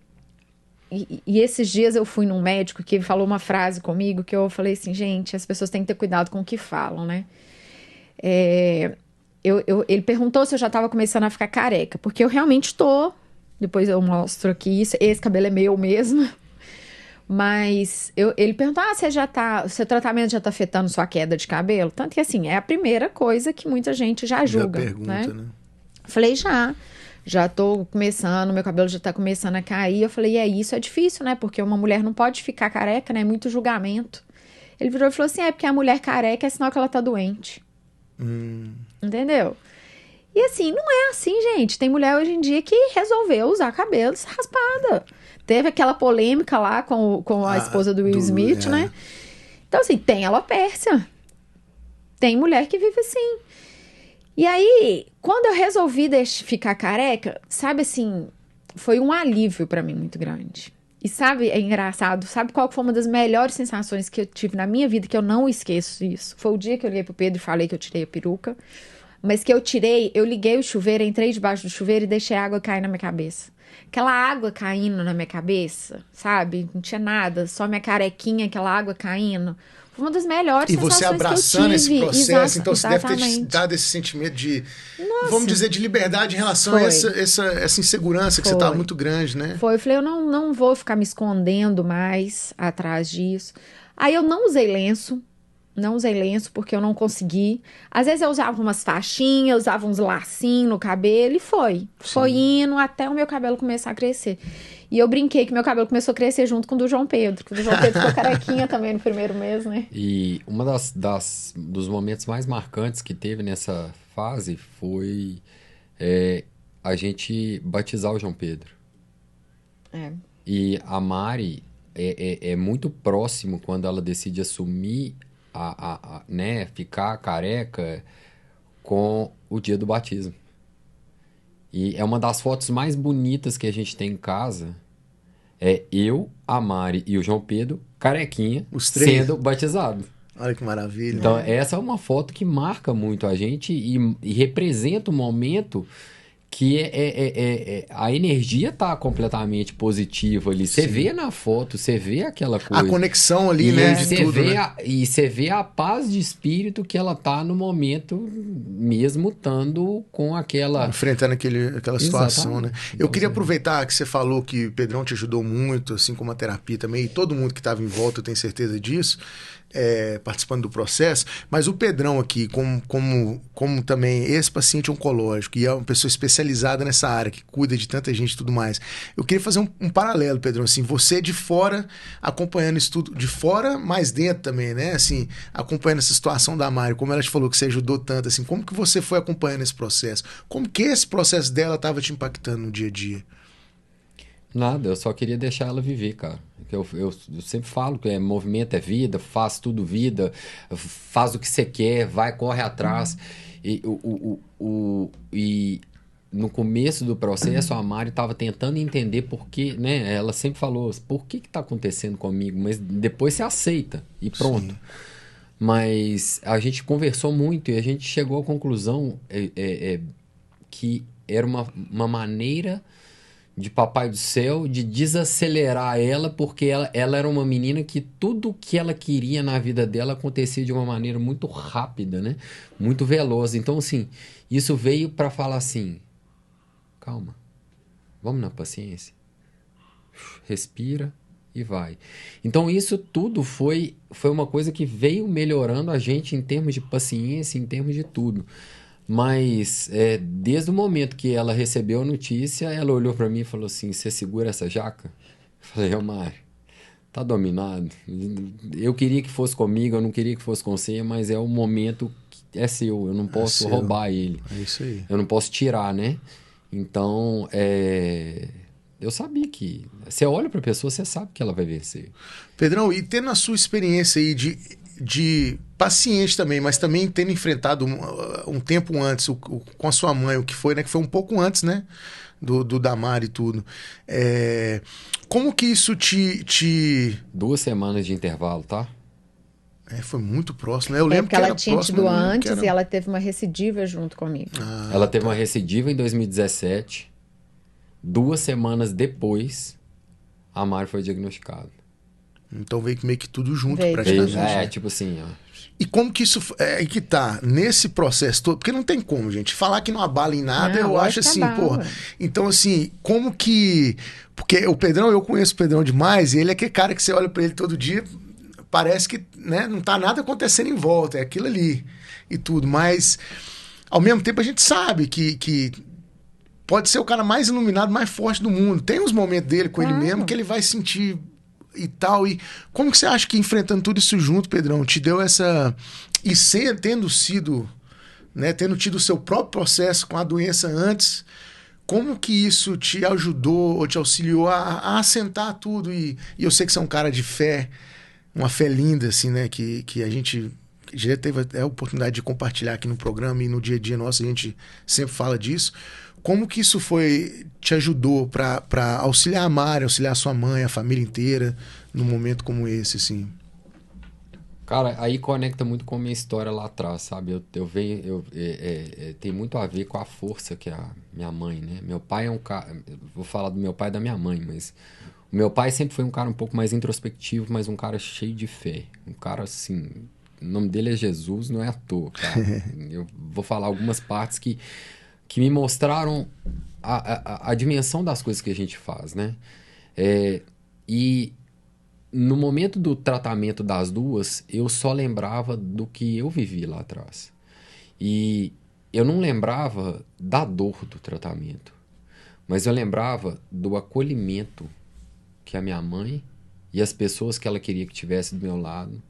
E esses dias eu fui num médico que falou uma frase comigo que eu falei assim, gente, as pessoas têm que ter cuidado com o que falam, né? Ele perguntou se eu já tava começando a ficar careca, porque eu realmente tô. Depois eu mostro aqui, esse cabelo é meu mesmo. Mas ele perguntou, seu tratamento já tá afetando sua queda de cabelo? Tanto que assim, é a primeira coisa que muita gente já julga, pergunta, né? Falei, já tô começando, meu cabelo já tá começando a cair. Eu falei, isso é difícil, né? Porque uma mulher não pode ficar careca, né? É muito julgamento. Ele virou e falou assim, porque a mulher careca é sinal que ela tá doente. Entendeu? E assim, não é assim, gente. Tem mulher hoje em dia que resolveu usar cabelo raspada. Teve aquela polêmica lá com a esposa do Will Smith, né? Então assim, tem alopécia. Tem mulher que vive assim. E aí, quando eu resolvi ficar careca, sabe assim, foi um alívio pra mim muito grande. E sabe, é engraçado, sabe qual foi uma das melhores sensações que eu tive na minha vida, que eu não esqueço isso? Foi o dia que eu liguei pro Pedro e falei que eu tirei a peruca, mas que eu liguei o chuveiro, entrei debaixo do chuveiro e deixei a água cair na minha cabeça. Aquela água caindo na minha cabeça, sabe? Não tinha nada, só minha carequinha, aquela água caindo. Foi uma das melhores sensações que eu tive. E você abraçando esse processo, então você deve ter exatamente. dado esse sentimento de, Nossa, vamos dizer, de liberdade em relação a essa insegurança que você estava muito grande, né? Eu falei, eu não vou ficar me escondendo mais atrás disso. Aí eu não usei lenço porque eu não consegui. Às vezes eu usava umas faixinhas, usava uns lacinhos no cabelo e foi indo até o meu cabelo começar a crescer. E eu brinquei que meu cabelo começou a crescer junto com o do João Pedro, que o do João Pedro ficou carequinha também no primeiro mês, né? E uma dos momentos mais marcantes que teve nessa fase foi a gente batizar o João Pedro. E a Mari é muito próximo quando ela decide assumir né, ficar careca com o dia do batismo. E é uma das fotos mais bonitas que a gente tem em casa. É eu, a Mari e o João Pedro, carequinha, os três sendo batizados. Olha que maravilha. Então, essa é uma foto que marca muito a gente e representa um momento que a energia tá completamente positiva ali. Você vê na foto, você vê aquela coisa. A conexão ali, né? De tudo, né? E você vê a paz de espírito que ela tá no momento, mesmo estando com aquela... enfrentando aquela situação, né? Eu queria aproveitar que você falou que o Pedrão te ajudou muito, assim como a terapia também, e todo mundo que estava em volta, eu tenho certeza disso, participando do processo, mas o Pedrão aqui, como também ex-paciente oncológico, e é uma pessoa especializada nessa área, que cuida de tanta gente e tudo mais, eu queria fazer um paralelo, Pedrão, assim, você de fora, acompanhando isso tudo, de fora, mas dentro também, né, assim, acompanhando essa situação da Mari, como ela te falou que você ajudou tanto, assim, como que você foi acompanhando esse processo? Como que esse processo dela estava te impactando no dia a dia? Nada, eu só queria deixar ela viver, cara. Eu sempre falo que movimento é vida, faz tudo vida, faz o que você quer, vai, corre atrás. E no começo do processo, a Mari estava tentando entender por que, né? Ela sempre falou, por que está acontecendo comigo? Mas depois você aceita e pronto. Sim. Mas a gente conversou muito e a gente chegou à conclusão que era uma maneira de Papai do Céu de desacelerar ela, porque ela era uma menina que tudo que ela queria na vida dela acontecia de uma maneira muito rápida, né? Muito veloz. Então, assim, isso veio para falar assim, calma, vamos na paciência, respira e vai. Então, isso tudo foi uma coisa que veio melhorando a gente em termos de paciência, em termos de tudo. Mas desde o momento que ela recebeu a notícia, ela olhou para mim e falou assim, você segura essa jaca? Eu falei, Mari, tá dominado. Eu queria que fosse comigo, eu não queria que fosse com você, mas é o momento que é seu, eu não posso roubar ele. É isso aí. Eu não posso tirar, né? Então, eu sabia que... Você olha para a pessoa, você sabe que ela vai vencer. Pedrão, e tendo a sua experiência aí de paciente também, mas também tendo enfrentado um tempo antes com a sua mãe, o que foi, né? Que foi um pouco antes, né? Do Damar e tudo. Como que isso te... 2 semanas de intervalo, tá? Foi muito próximo, né? Eu lembro que ela tinha tido antes e ela teve uma recidiva junto comigo. Ela teve uma recidiva em 2017. 2 semanas depois, a Mari foi diagnosticada. Então veio meio que tudo junto, praticamente. Tipo assim, ó. E como que isso é que tá nesse processo todo? Porque não tem como, gente. Falar que não abala em nada, eu acho assim, porra. Então, assim, como que... Porque o Pedrão, eu conheço o Pedrão demais, e ele é aquele cara que você olha pra ele todo dia, parece que, né, não tá nada acontecendo em volta, é aquilo ali e tudo. Mas, ao mesmo tempo, a gente sabe que pode ser o cara mais iluminado, mais forte do mundo. Tem uns momentos dele com ele mesmo que ele vai sentir... e tal, e como que você acha que enfrentando tudo isso junto, Pedrão, te deu essa... E tendo sido, né, tendo tido o seu próprio processo com a doença antes, como que isso te ajudou ou te auxiliou a assentar tudo? E eu sei que você é um cara de fé, uma fé linda, assim, né, que a gente... já teve até a oportunidade de compartilhar aqui no programa e no dia a dia nosso, a gente sempre fala disso. Como que isso te ajudou para auxiliar a Mari, auxiliar a sua mãe, a família inteira, num momento como esse, assim? Cara, aí conecta muito com a minha história lá atrás, sabe? Tem muito a ver com a força que a minha mãe, né? Meu pai é um cara... Vou falar do meu pai e da minha mãe, mas... O meu pai sempre foi um cara um pouco mais introspectivo, mas um cara cheio de fé. Um cara, assim... O nome dele é Jesus, não é à toa, cara. Eu vou falar algumas partes que me mostraram a dimensão das coisas que a gente faz, né? E no momento do tratamento das duas, eu só lembrava do que eu vivi lá atrás. E eu não lembrava da dor do tratamento, mas eu lembrava do acolhimento que a minha mãe e as pessoas que ela queria que tivesse do meu lado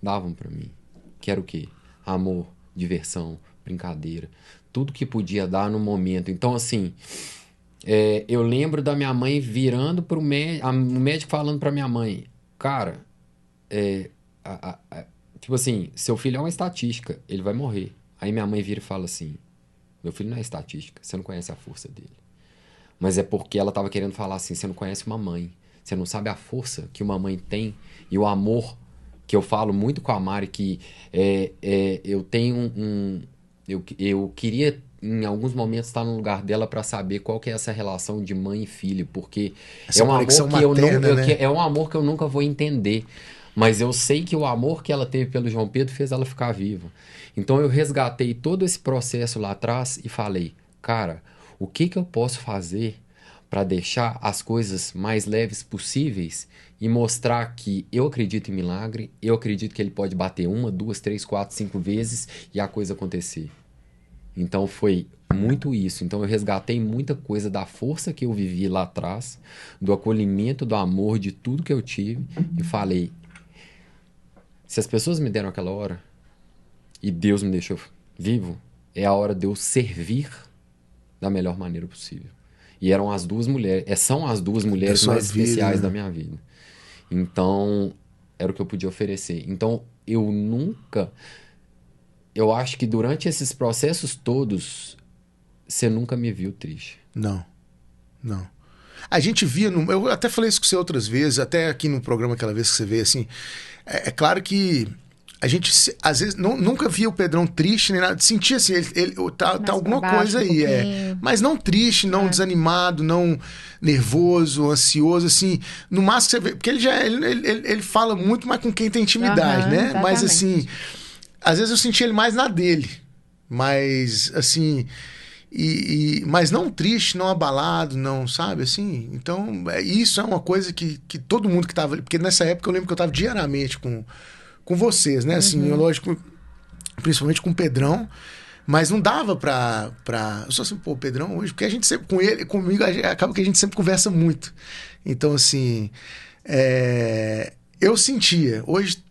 davam para mim. Que era o quê? Amor, diversão, brincadeira. Tudo que podia dar no momento. Então, assim, eu lembro da minha mãe virando para o médico falando para minha mãe, cara, tipo assim, seu filho é uma estatística, ele vai morrer. Aí minha mãe vira e fala assim, meu filho não é estatística, você não conhece a força dele. Mas é porque ela estava querendo falar assim, você não conhece uma mãe, você não sabe a força que uma mãe tem e o amor que eu falo muito com a Mari, que eu tenho eu queria em alguns momentos estar no lugar dela para saber qual que é essa relação de mãe e filho, porque essa é um amor que materna, né? é um amor que eu nunca vou entender, mas eu sei que o amor que ela teve pelo João Pedro fez ela ficar viva. Então eu resgatei todo esse processo lá atrás e falei, cara, o que eu posso fazer para deixar as coisas mais leves possíveis e mostrar que eu acredito em milagre, eu acredito que ele pode bater 1, 2, 3, 4, 5 vezes e a coisa acontecer. Então foi muito isso. Então eu resgatei muita coisa da força que eu vivi lá atrás, do acolhimento, do amor, de tudo que eu tive e falei, se as pessoas me deram aquela hora e Deus me deixou vivo, é a hora de eu servir da melhor maneira possível. E eram as duas mulheres, são as duas mulheres mais especiais da minha vida. Então, era o que eu podia oferecer. Então, eu acho que durante esses processos todos, você nunca me viu triste. Não. A gente via, eu até falei isso com você outras vezes, até aqui no programa aquela vez que você veio, assim, é claro que a gente, às vezes, nunca via o Pedrão triste, nem nada. Sentia assim, tá alguma coisa aí. Mas não triste, não desanimado, não nervoso, ansioso, assim. No máximo você vê. Porque ele fala muito mais com quem tem intimidade, né? Exatamente. Mas assim, às vezes eu sentia ele mais na dele. Mas, assim. Mas não triste, não abalado, não, sabe? Assim. Então, isso é uma coisa que todo mundo que tava ali. Porque nessa época eu lembro que eu tava diariamente com vocês, né? Assim, lógico, principalmente com o Pedrão, mas não dava pra... Eu sou assim, pô, o Pedrão hoje, porque a gente sempre, comigo, acaba que a gente sempre conversa muito. Então, assim, eu sentia, hoje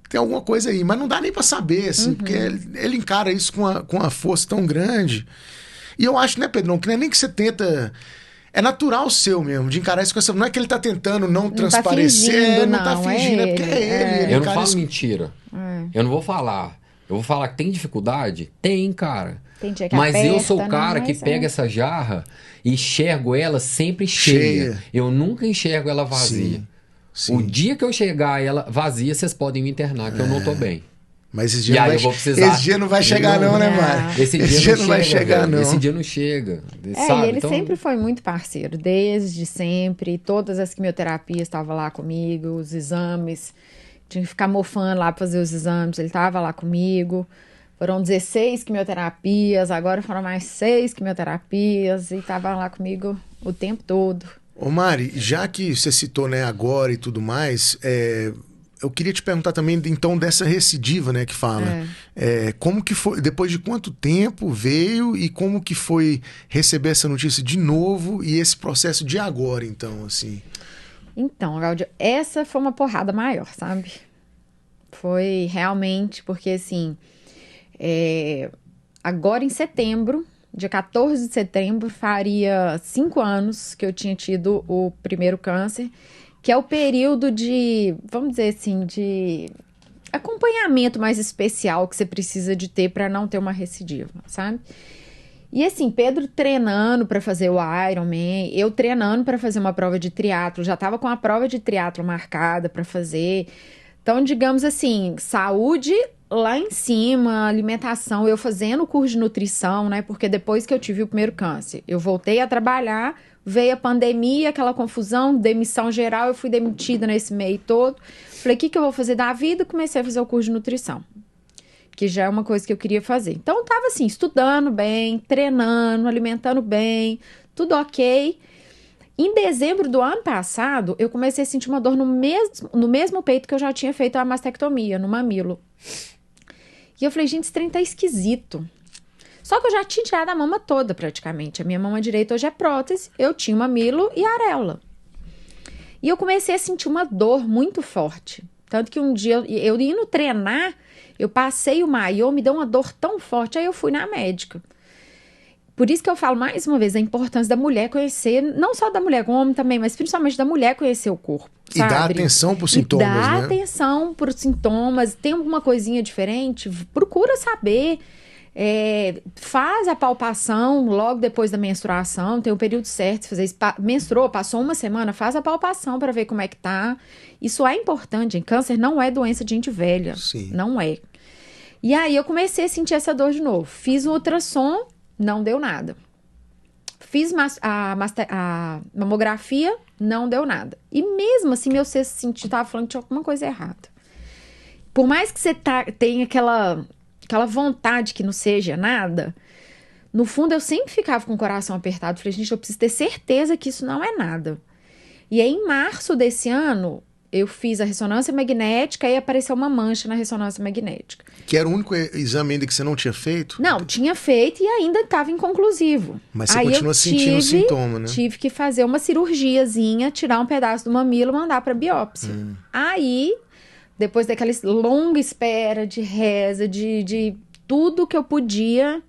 tem alguma coisa aí, mas não dá nem pra saber, assim, porque ele encara isso com uma força tão grande. E eu acho, né, Pedrão, que não é nem que você tenta... É natural seu mesmo, de encarar isso com essa... Não é que ele tá tentando não transparecer, não tá fingindo, é porque é ele. Eu não falo mentira. Eu não vou falar. Eu vou falar que tem dificuldade? Tem, cara. Tem dia que mas aperta, eu sou o cara que pega essa jarra e enxergo ela sempre cheia. Eu nunca enxergo ela vazia. Sim. O dia que eu chegar ela vazia, vocês podem me internar, que eu não tô bem. Mas esse dia, esse dia não vai chegar não, né, Mari? Esse dia não vai chegar, não. Esse dia não chega. Sabe? E ele sempre foi muito parceiro, desde sempre. Todas as quimioterapias estavam lá comigo, os exames. Tinha que ficar mofando lá para fazer os exames, ele estava lá comigo. Foram 16 quimioterapias, agora foram mais 6 quimioterapias e estava lá comigo o tempo todo. Ô Mari, já que você citou, né, agora e tudo mais... Eu queria te perguntar também, então, dessa recidiva, né, que fala. Como que foi, depois de quanto tempo veio e como que foi receber essa notícia de novo e esse processo de agora, então, assim? Então, Gaudio, essa foi uma porrada maior, sabe? Foi realmente, porque, assim, agora em setembro, dia 14 de setembro, faria 5 anos que eu tinha tido o primeiro câncer, que é o período de, vamos dizer assim, de acompanhamento mais especial que você precisa de ter para não ter uma recidiva, sabe? E assim, Pedro treinando para fazer o Ironman, eu treinando para fazer uma prova de triatlo, já estava com a prova de triatlo marcada para fazer. Então, digamos assim, saúde lá em cima, alimentação, eu fazendo o curso de nutrição, né? Porque depois que eu tive o primeiro câncer, eu voltei a trabalhar, veio a pandemia, aquela confusão, demissão geral, eu fui demitida nesse meio todo. Falei, o que eu vou fazer da vida? Comecei a fazer o curso de nutrição, que já é uma coisa que eu queria fazer. Então, eu tava assim, estudando bem, treinando, alimentando bem, tudo ok. Em dezembro do ano passado, eu comecei a sentir uma dor no mesmo peito que eu já tinha feito a mastectomia, no mamilo. E eu falei, gente, esse trem tá esquisito. Só que eu já tinha tirado a mama toda, praticamente. A minha mama direita hoje é prótese, eu tinha mamilo e areola. E eu comecei a sentir uma dor muito forte. Tanto que um dia, eu indo treinar, eu passei o maiô, me deu uma dor tão forte, aí eu fui na médica. Por isso que eu falo mais uma vez a importância da mulher conhecer, não só da mulher, com o homem também, mas principalmente da mulher conhecer o corpo. E dar atenção para os sintomas, né? Dar atenção para os sintomas. Tem alguma coisinha diferente? Procura saber. Faz a palpação logo depois da menstruação. Tem um período certo de fazer isso. Menstruou, passou uma semana, faz a palpação para ver como é que tá. Isso é importante, hein? Câncer não é doença de gente velha. Sim. Não é. E aí eu comecei a sentir essa dor de novo. Fiz um ultrassom, não deu nada. Fiz a mamografia, não deu nada. E mesmo assim, meu sexto sentido estava falando que tinha alguma coisa errada. Por mais que você tenha aquela vontade que não seja nada, no fundo eu sempre ficava com o coração apertado. Falei, gente, eu preciso ter certeza que isso não é nada. E aí, em março desse ano, eu fiz a ressonância magnética e apareceu uma mancha na ressonância magnética. Que era o único exame ainda que você não tinha feito? Não, tinha feito e ainda estava inconclusivo. Mas você continua sentindo o sintoma, né? Tive que fazer uma cirurgiazinha, tirar um pedaço do mamilo e mandar para biópsia. Aí, depois daquela longa espera de reza, de tudo que eu podia,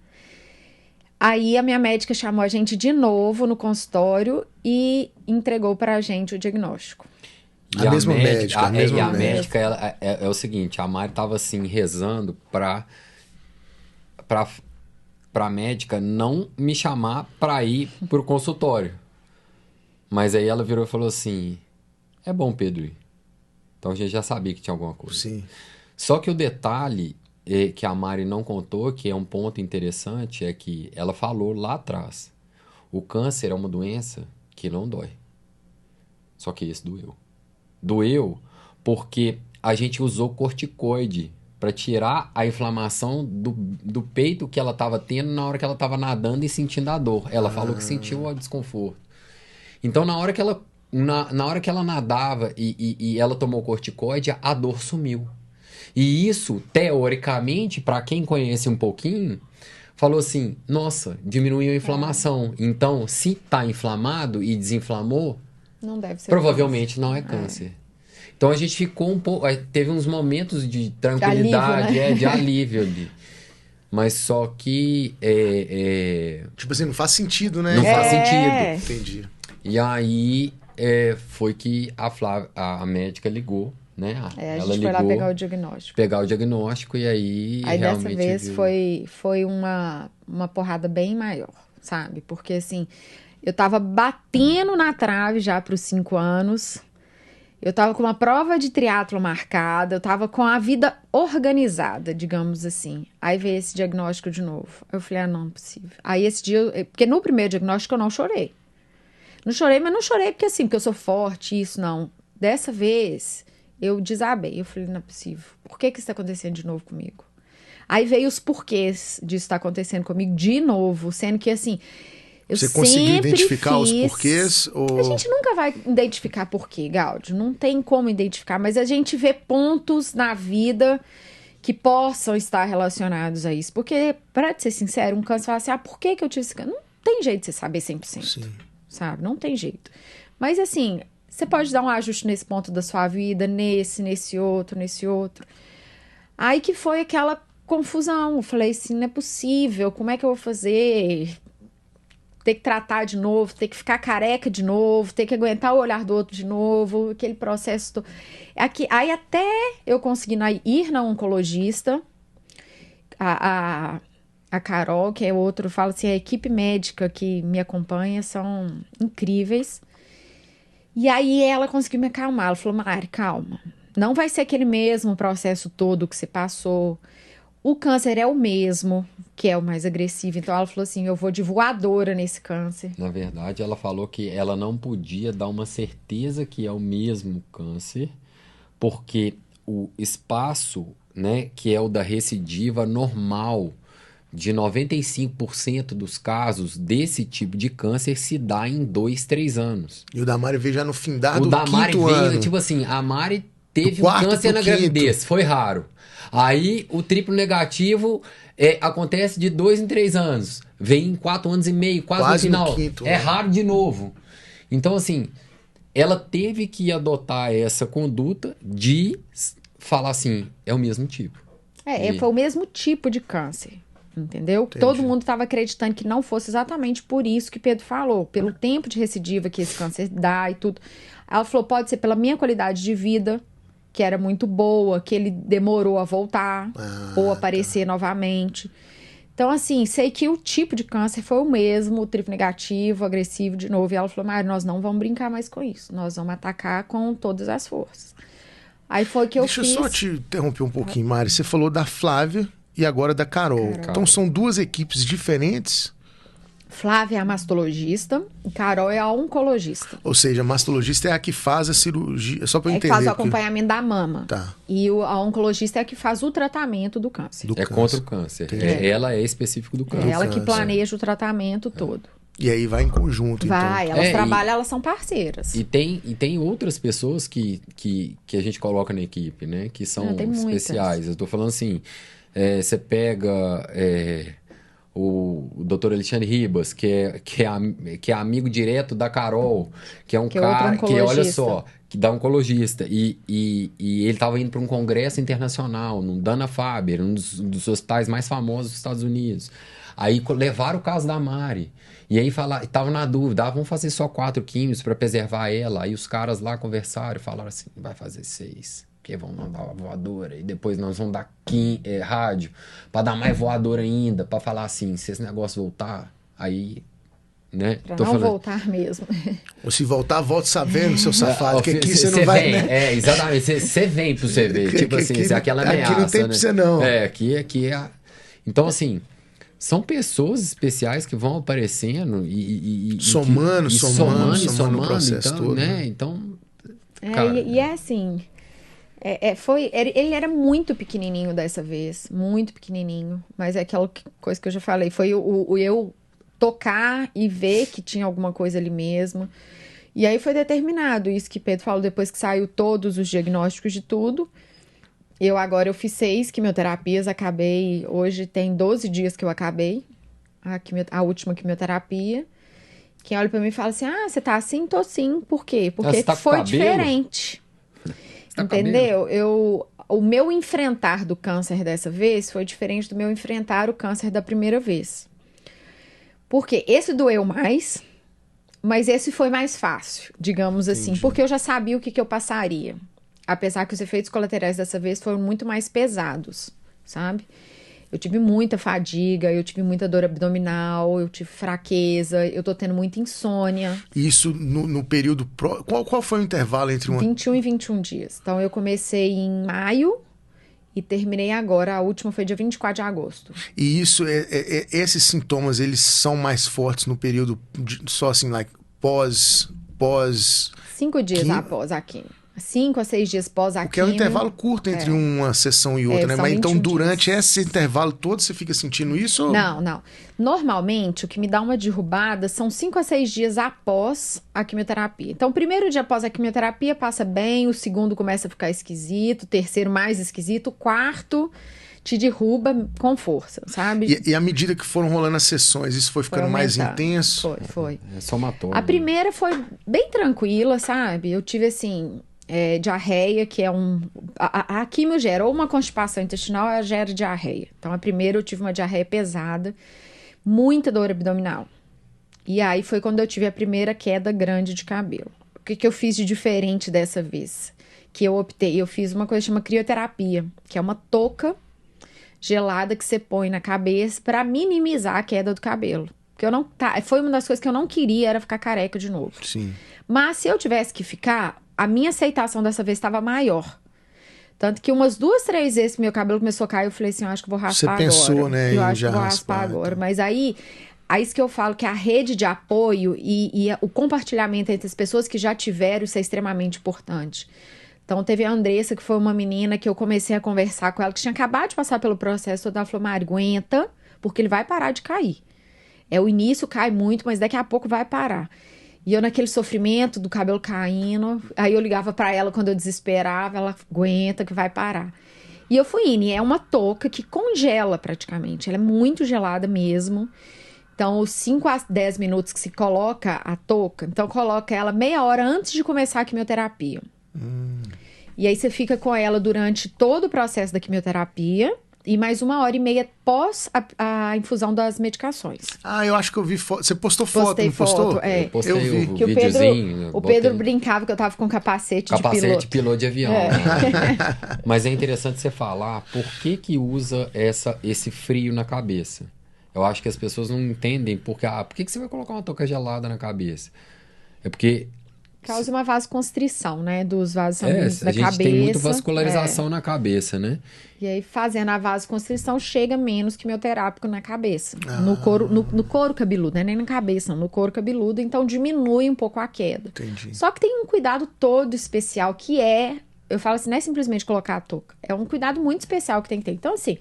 aí a minha médica chamou a gente de novo no consultório e entregou para a gente o diagnóstico. A mesma médica. A médica é o seguinte, a Mari tava assim, rezando pra médica não me chamar pra ir pro consultório. Mas aí ela virou e falou assim, é bom, Pedro ir. Então a gente já sabia que tinha alguma coisa. Sim. Só que o detalhe que a Mari não contou, que é um ponto interessante, é que ela falou lá atrás, o câncer é uma doença que não dói. Só que esse doeu. Doeu porque a gente usou corticoide para tirar a inflamação do peito que ela estava tendo na hora que ela estava nadando e sentindo a dor. Ela falou que sentiu o desconforto. Então, na hora que ela nadava e ela tomou corticoide, a dor sumiu. E isso, teoricamente, para quem conhece um pouquinho, falou assim, nossa, diminuiu a inflamação. Então, se está inflamado e desinflamou, não deve ser provavelmente não é câncer. Então a gente ficou um pouco. Teve uns momentos de tranquilidade, alívio, né? De alívio ali. Mas só que. Tipo assim, não faz sentido, né? Não faz sentido. Entendi. E aí foi que a médica ligou, né? A gente foi lá pegar o diagnóstico. Pegar o diagnóstico e aí. Aí realmente dessa vez foi uma porrada bem maior, sabe? Porque assim. Eu tava batendo na trave já para os 5 anos. Eu tava com uma prova de triatlo marcada. Eu tava com a vida organizada, digamos assim. Aí veio esse diagnóstico de novo. Eu falei, não é possível. Aí esse dia, porque no primeiro diagnóstico eu não chorei. Não chorei, mas não chorei porque assim, porque eu sou forte, isso não. Dessa vez, eu desabei. Eu falei, não é possível. Por que isso está acontecendo de novo comigo? Aí veio os porquês disso estar acontecendo comigo de novo. Sendo que assim... Você conseguiu identificar os porquês? Ou... A gente nunca vai identificar porquê, Gáudio. Não tem como identificar, mas a gente vê pontos na vida que possam estar relacionados a isso. Porque, para ser sincero, um câncer fala assim, por que eu tive esse câncer? Não tem jeito de você saber 100%. Sim. Sabe? Não tem jeito. Mas, assim, você pode dar um ajuste nesse ponto da sua vida, nesse outro. Aí que foi aquela confusão. Eu falei assim, não é possível, como é que eu vou fazer? ter que tratar de novo, ter que ficar careca de novo, ter que aguentar o olhar do outro de novo, aquele processo. Aí até eu conseguir ir na oncologista, a Carol, que é outro, fala assim, a equipe médica que me acompanha são incríveis. E aí ela conseguiu me acalmar. Ela falou, Mari, calma. Não vai ser aquele mesmo processo todo que você passou. O câncer é o mesmo, que é o mais agressivo. Então ela falou assim, eu vou de voadora nesse câncer. Na verdade, ela falou que ela não podia dar uma certeza que é o mesmo câncer, porque o espaço, né, que é o da recidiva normal, de 95% dos casos desse tipo de câncer se dá em 2, 3 anos. E o da Mari veio já no findar do O da Mari quinto veio, ano. tipo assim, a Mari teve um quarto câncer pro na quinto. gravidez, foi raro. Aí o triplo negativo acontece de 2 em 3 anos. Vem em 4 anos e meio, quase no final. quinto, é raro de novo. Então, assim, ela teve que adotar essa conduta de falar assim, é o mesmo tipo. Foi o mesmo tipo de câncer. Entendeu? Entendi. Todo mundo estava acreditando que não fosse exatamente por isso que Pedro falou, pelo tempo de recidiva que esse câncer dá e tudo. Ela falou, pode ser pela minha qualidade de vida, que era muito boa, que ele demorou a voltar ou aparecer novamente. Então, assim, sei que o tipo de câncer foi o mesmo, o triplo negativo, agressivo de novo. E ela falou, Mari, nós não vamos brincar mais com isso. Nós vamos atacar com todas as forças. Aí foi que eu fiz... Deixa eu só te interromper um pouquinho, Mari. Você falou da Flávia e agora da Carol. Então são duas equipes diferentes? Flávia é a mastologista e Carol é a oncologista. Ou seja, a mastologista é a que faz a cirurgia, só para eu entender. É que faz o acompanhamento da mama. Tá. E a oncologista é a que faz o tratamento do câncer. Contra o câncer. Ela é específico do câncer. É ela que planeja o tratamento todo. E aí vai em conjunto, vai, então. elas trabalham, elas são parceiras. E tem outras pessoas que a gente coloca na equipe, né? Que são especiais. Muitas. Eu tô falando assim, você pega o Dr. Alexandre Ribas, que é amigo direto da Carol, que é um cara que, olha só, que dá oncologista. E ele estava indo para um congresso internacional, no Dana-Farber, um dos hospitais mais famosos dos Estados Unidos. Aí levaram o caso da Mari. E aí estavam na dúvida, vamos fazer só 4 químios para preservar ela. Aí os caras lá conversaram e falaram assim, vai fazer 6. Porque vão mandar uma voadora. E depois nós vamos dar rádio para dar mais voadora ainda. Para falar assim, se esse negócio voltar, aí... Né? Pra não voltar mesmo. Ou se voltar, volte sabendo, seu safado, que aqui você não vai... Vem, né? Exatamente. Você vem pra você ver. Tipo assim, aquela ameaça. Aqui não tem pra você não. Aqui é... Então, assim... São pessoas especiais que vão aparecendo e somando o processo então, todo. Né? Então, cara, e é assim... ele era muito pequenininho dessa vez. Muito pequenininho. Mas é aquela coisa que eu já falei. Foi o eu tocar e ver que tinha alguma coisa ali mesmo. E aí foi determinado isso que Pedro falou depois que saiu todos os diagnósticos de tudo. Eu fiz 6 quimioterapias, acabei... Hoje tem 12 dias que eu acabei a última quimioterapia. Quem olha pra mim e fala assim, você tá assim? Tô sim. Por quê? Porque foi diferente. Entendeu? O meu enfrentar do câncer dessa vez foi diferente do meu enfrentar o câncer da primeira vez. Porque esse doeu mais, mas esse foi mais fácil, digamos assim. Porque eu já sabia o que eu passaria. Apesar que os efeitos colaterais dessa vez foram muito mais pesados, sabe? Eu tive muita fadiga, eu tive muita dor abdominal, eu tive fraqueza, eu tô tendo muita insônia. Isso no período... Qual foi o intervalo entre 21 e 21 dias. Então, eu comecei em maio e terminei agora. A última foi dia 24 de agosto. E isso, esses sintomas, eles são mais fortes no período só assim, pós... 5 dias após a quimio. 5 a 6 dias pós a quimio. Porque é um intervalo curto entre uma sessão e outra, né? Mas então, durante esse intervalo todo, você fica sentindo isso? Não. Normalmente, o que me dá uma derrubada são 5 a 6 dias após a quimioterapia. Então, o primeiro dia após a quimioterapia passa bem, o segundo começa a ficar esquisito, o terceiro mais esquisito, o quarto te derruba com força, sabe? E à medida que foram rolando as sessões, isso foi ficando mais intenso? Foi. Somatório. A primeira foi bem tranquila, sabe? Eu tive, assim... diarreia, que é a quimio gera ou uma constipação intestinal, ela gera diarreia. Então, a primeira eu tive uma diarreia pesada, muita dor abdominal. E aí foi quando eu tive a primeira queda grande de cabelo. O que eu fiz de diferente dessa vez? Que eu optei, eu fiz uma coisa que chama crioterapia, que é uma touca gelada que você põe na cabeça para minimizar a queda do cabelo. Porque foi uma das coisas que eu não queria, era ficar careca de novo. Sim. Mas se eu tivesse que ficar, a minha aceitação dessa vez estava maior. Tanto que umas 2, 3 vezes que meu cabelo começou a cair, eu falei assim, eu acho que vou raspar agora. Você pensou, né? Eu acho que vou raspar agora. Então. Mas aí isso que eu falo, que a rede de apoio e o compartilhamento entre as pessoas que já tiveram, isso é extremamente importante. Então, teve a Andressa, que foi uma menina que eu comecei a conversar com ela, que tinha acabado de passar pelo processo, ela falou, Mari, aguenta, porque ele vai parar de cair. O início cai muito, mas daqui a pouco vai parar. E eu naquele sofrimento do cabelo caindo, aí eu ligava pra ela quando eu desesperava, ela aguenta que vai parar. E eu fui indo, e é uma touca que congela praticamente, ela é muito gelada mesmo. Então, os 5 a 10 minutos que se coloca a touca, então coloca ela meia hora antes de começar a quimioterapia. E aí você fica com ela durante todo o processo da quimioterapia e mais 1h30 pós a infusão das medicações. Eu acho que eu vi foto. Você postou foto, postei não postou? Foto, Eu postei vi. o Que videozinho. o Pedro brincava que eu tava com capacete de piloto de avião. Né? Mas é interessante você falar por que usa esse frio na cabeça. Eu acho que as pessoas não entendem por que você vai colocar uma touca gelada na cabeça? É porque causa uma vasoconstrição, né? Dos vasos sanguíneos da cabeça. A gente tem muita vascularização na cabeça, né? E aí, fazendo a vasoconstrição, chega menos quimioterápico na cabeça. No couro cabeludo, né? Nem na cabeça, não. No couro cabeludo. Então, diminui um pouco a queda. Entendi. Só que tem um cuidado todo especial, que eu falo assim, não é simplesmente colocar a touca. É um cuidado muito especial que tem que ter. Então, assim,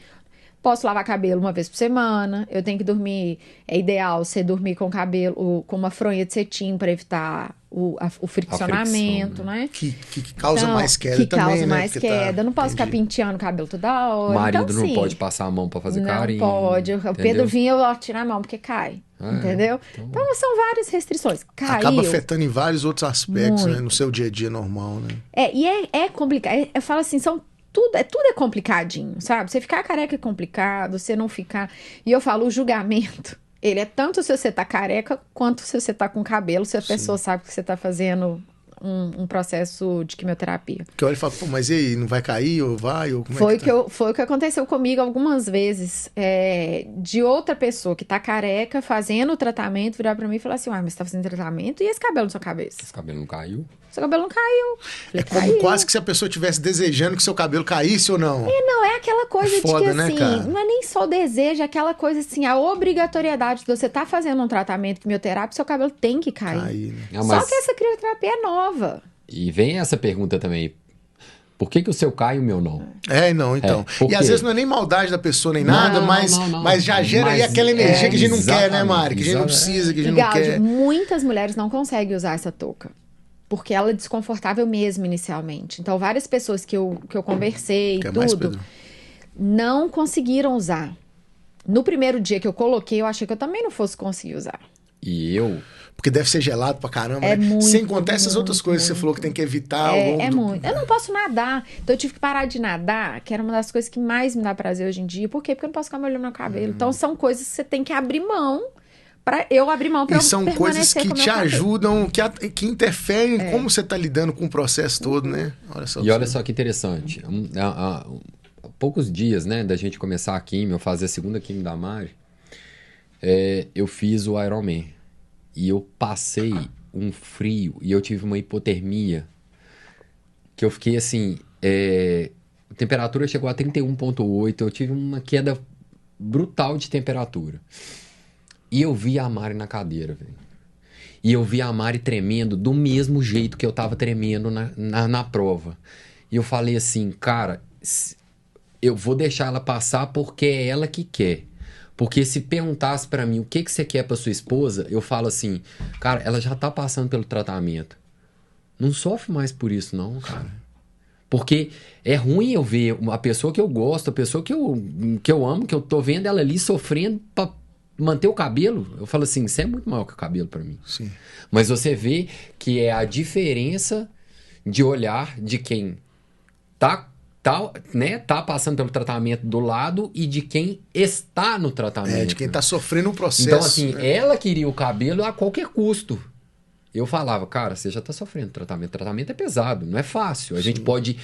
posso lavar cabelo uma vez por semana, eu tenho que dormir, é ideal você dormir com o cabelo, com uma fronha de cetim para evitar o friccionamento, né? Que causa mais queda que também, causa né? mais queda. Não posso ficar penteando o cabelo toda hora. O marido então, não pode passar a mão para fazer carinho. Não pode. O Pedro vinha, eu tiro a mão porque cai. Entendeu? Então são várias restrições. Acaba afetando em vários outros aspectos, né? No seu dia a dia normal, né? E é complicado. Eu falo assim, tudo é complicadinho, sabe? Você ficar careca é complicado, você não ficar... E eu falo, o julgamento, ele é tanto se você tá careca, quanto se você tá com cabelo, se a pessoa sabe que você tá fazendo um processo de quimioterapia. Que olha e fala, pô, mas e aí, não vai cair, ou vai, ou como foi é que tá? Foi o que aconteceu comigo algumas vezes, de outra pessoa que tá careca, fazendo o tratamento, virar pra mim e falar assim, mas você tá fazendo tratamento, e esse cabelo na sua cabeça? Esse cabelo não caiu? Seu cabelo não caiu. Falei, como quase que se a pessoa estivesse desejando que seu cabelo caísse ou não. Não, é aquela coisa foda, de que, né, assim, cara? não é nem só o desejo, é aquela coisa, assim, a obrigatoriedade de você tá fazendo um tratamento quimioterápico, seu cabelo tem que cair. Né? Só que essa crioterapia é nova. E vem essa pergunta também. Por que o seu cai e o meu não? Então. E às vezes não é nem maldade da pessoa, nem nada, mas já gera aí aquela energia que a gente não quer, né, Mari? Que a gente não precisa, que a gente não quer. Muitas mulheres não conseguem usar essa touca. Porque ela é desconfortável mesmo inicialmente. Então, várias pessoas que eu conversei e tudo, não conseguiram usar. No primeiro dia que eu coloquei, eu achei que eu também não fosse conseguir usar. E eu... Porque deve ser gelado pra caramba, né? Muito, sem contar essas outras coisas que você falou que tem que evitar. Muito. Eu não posso nadar. Então, eu tive que parar de nadar, que era uma das coisas que mais me dá prazer hoje em dia. Por quê? Porque eu não posso ficar me olhando no cabelo. Então, são coisas que você tem que abrir mão. Eu abrir mão pra eu são coisas que te ajudam, que interferem em como você tá lidando com o processo todo, né? Olha só que interessante. Há poucos dias, né, da gente começar a quimio, eu fazer a segunda quimio da Mari, eu fiz o Ironman. E eu passei um frio e eu tive uma hipotermia que eu fiquei assim... a temperatura chegou a 31,8, eu tive uma queda brutal de temperatura. E eu vi a Mari na cadeira, velho. E eu vi a Mari tremendo do mesmo jeito que eu tava tremendo na prova. E eu falei assim, cara, eu vou deixar ela passar porque é ela que quer. Porque se perguntasse pra mim o que você quer pra sua esposa, eu falo assim, cara, ela já tá passando pelo tratamento. Não sofre mais por isso não, cara. Porque é ruim eu ver a pessoa que eu gosto, a pessoa que eu amo, que eu tô vendo ela ali sofrendo pra manter o cabelo. Eu falo assim, isso é muito maior que o cabelo pra mim. Sim. Mas você vê que é a diferença de olhar de quem tá tá passando pelo tratamento do lado e de quem está no tratamento. De quem tá sofrendo o processo. Então, assim, né? ela queria o cabelo a qualquer custo. Eu falava, cara, você já tá sofrendo tratamento. Tratamento é pesado, não é fácil. A gente pode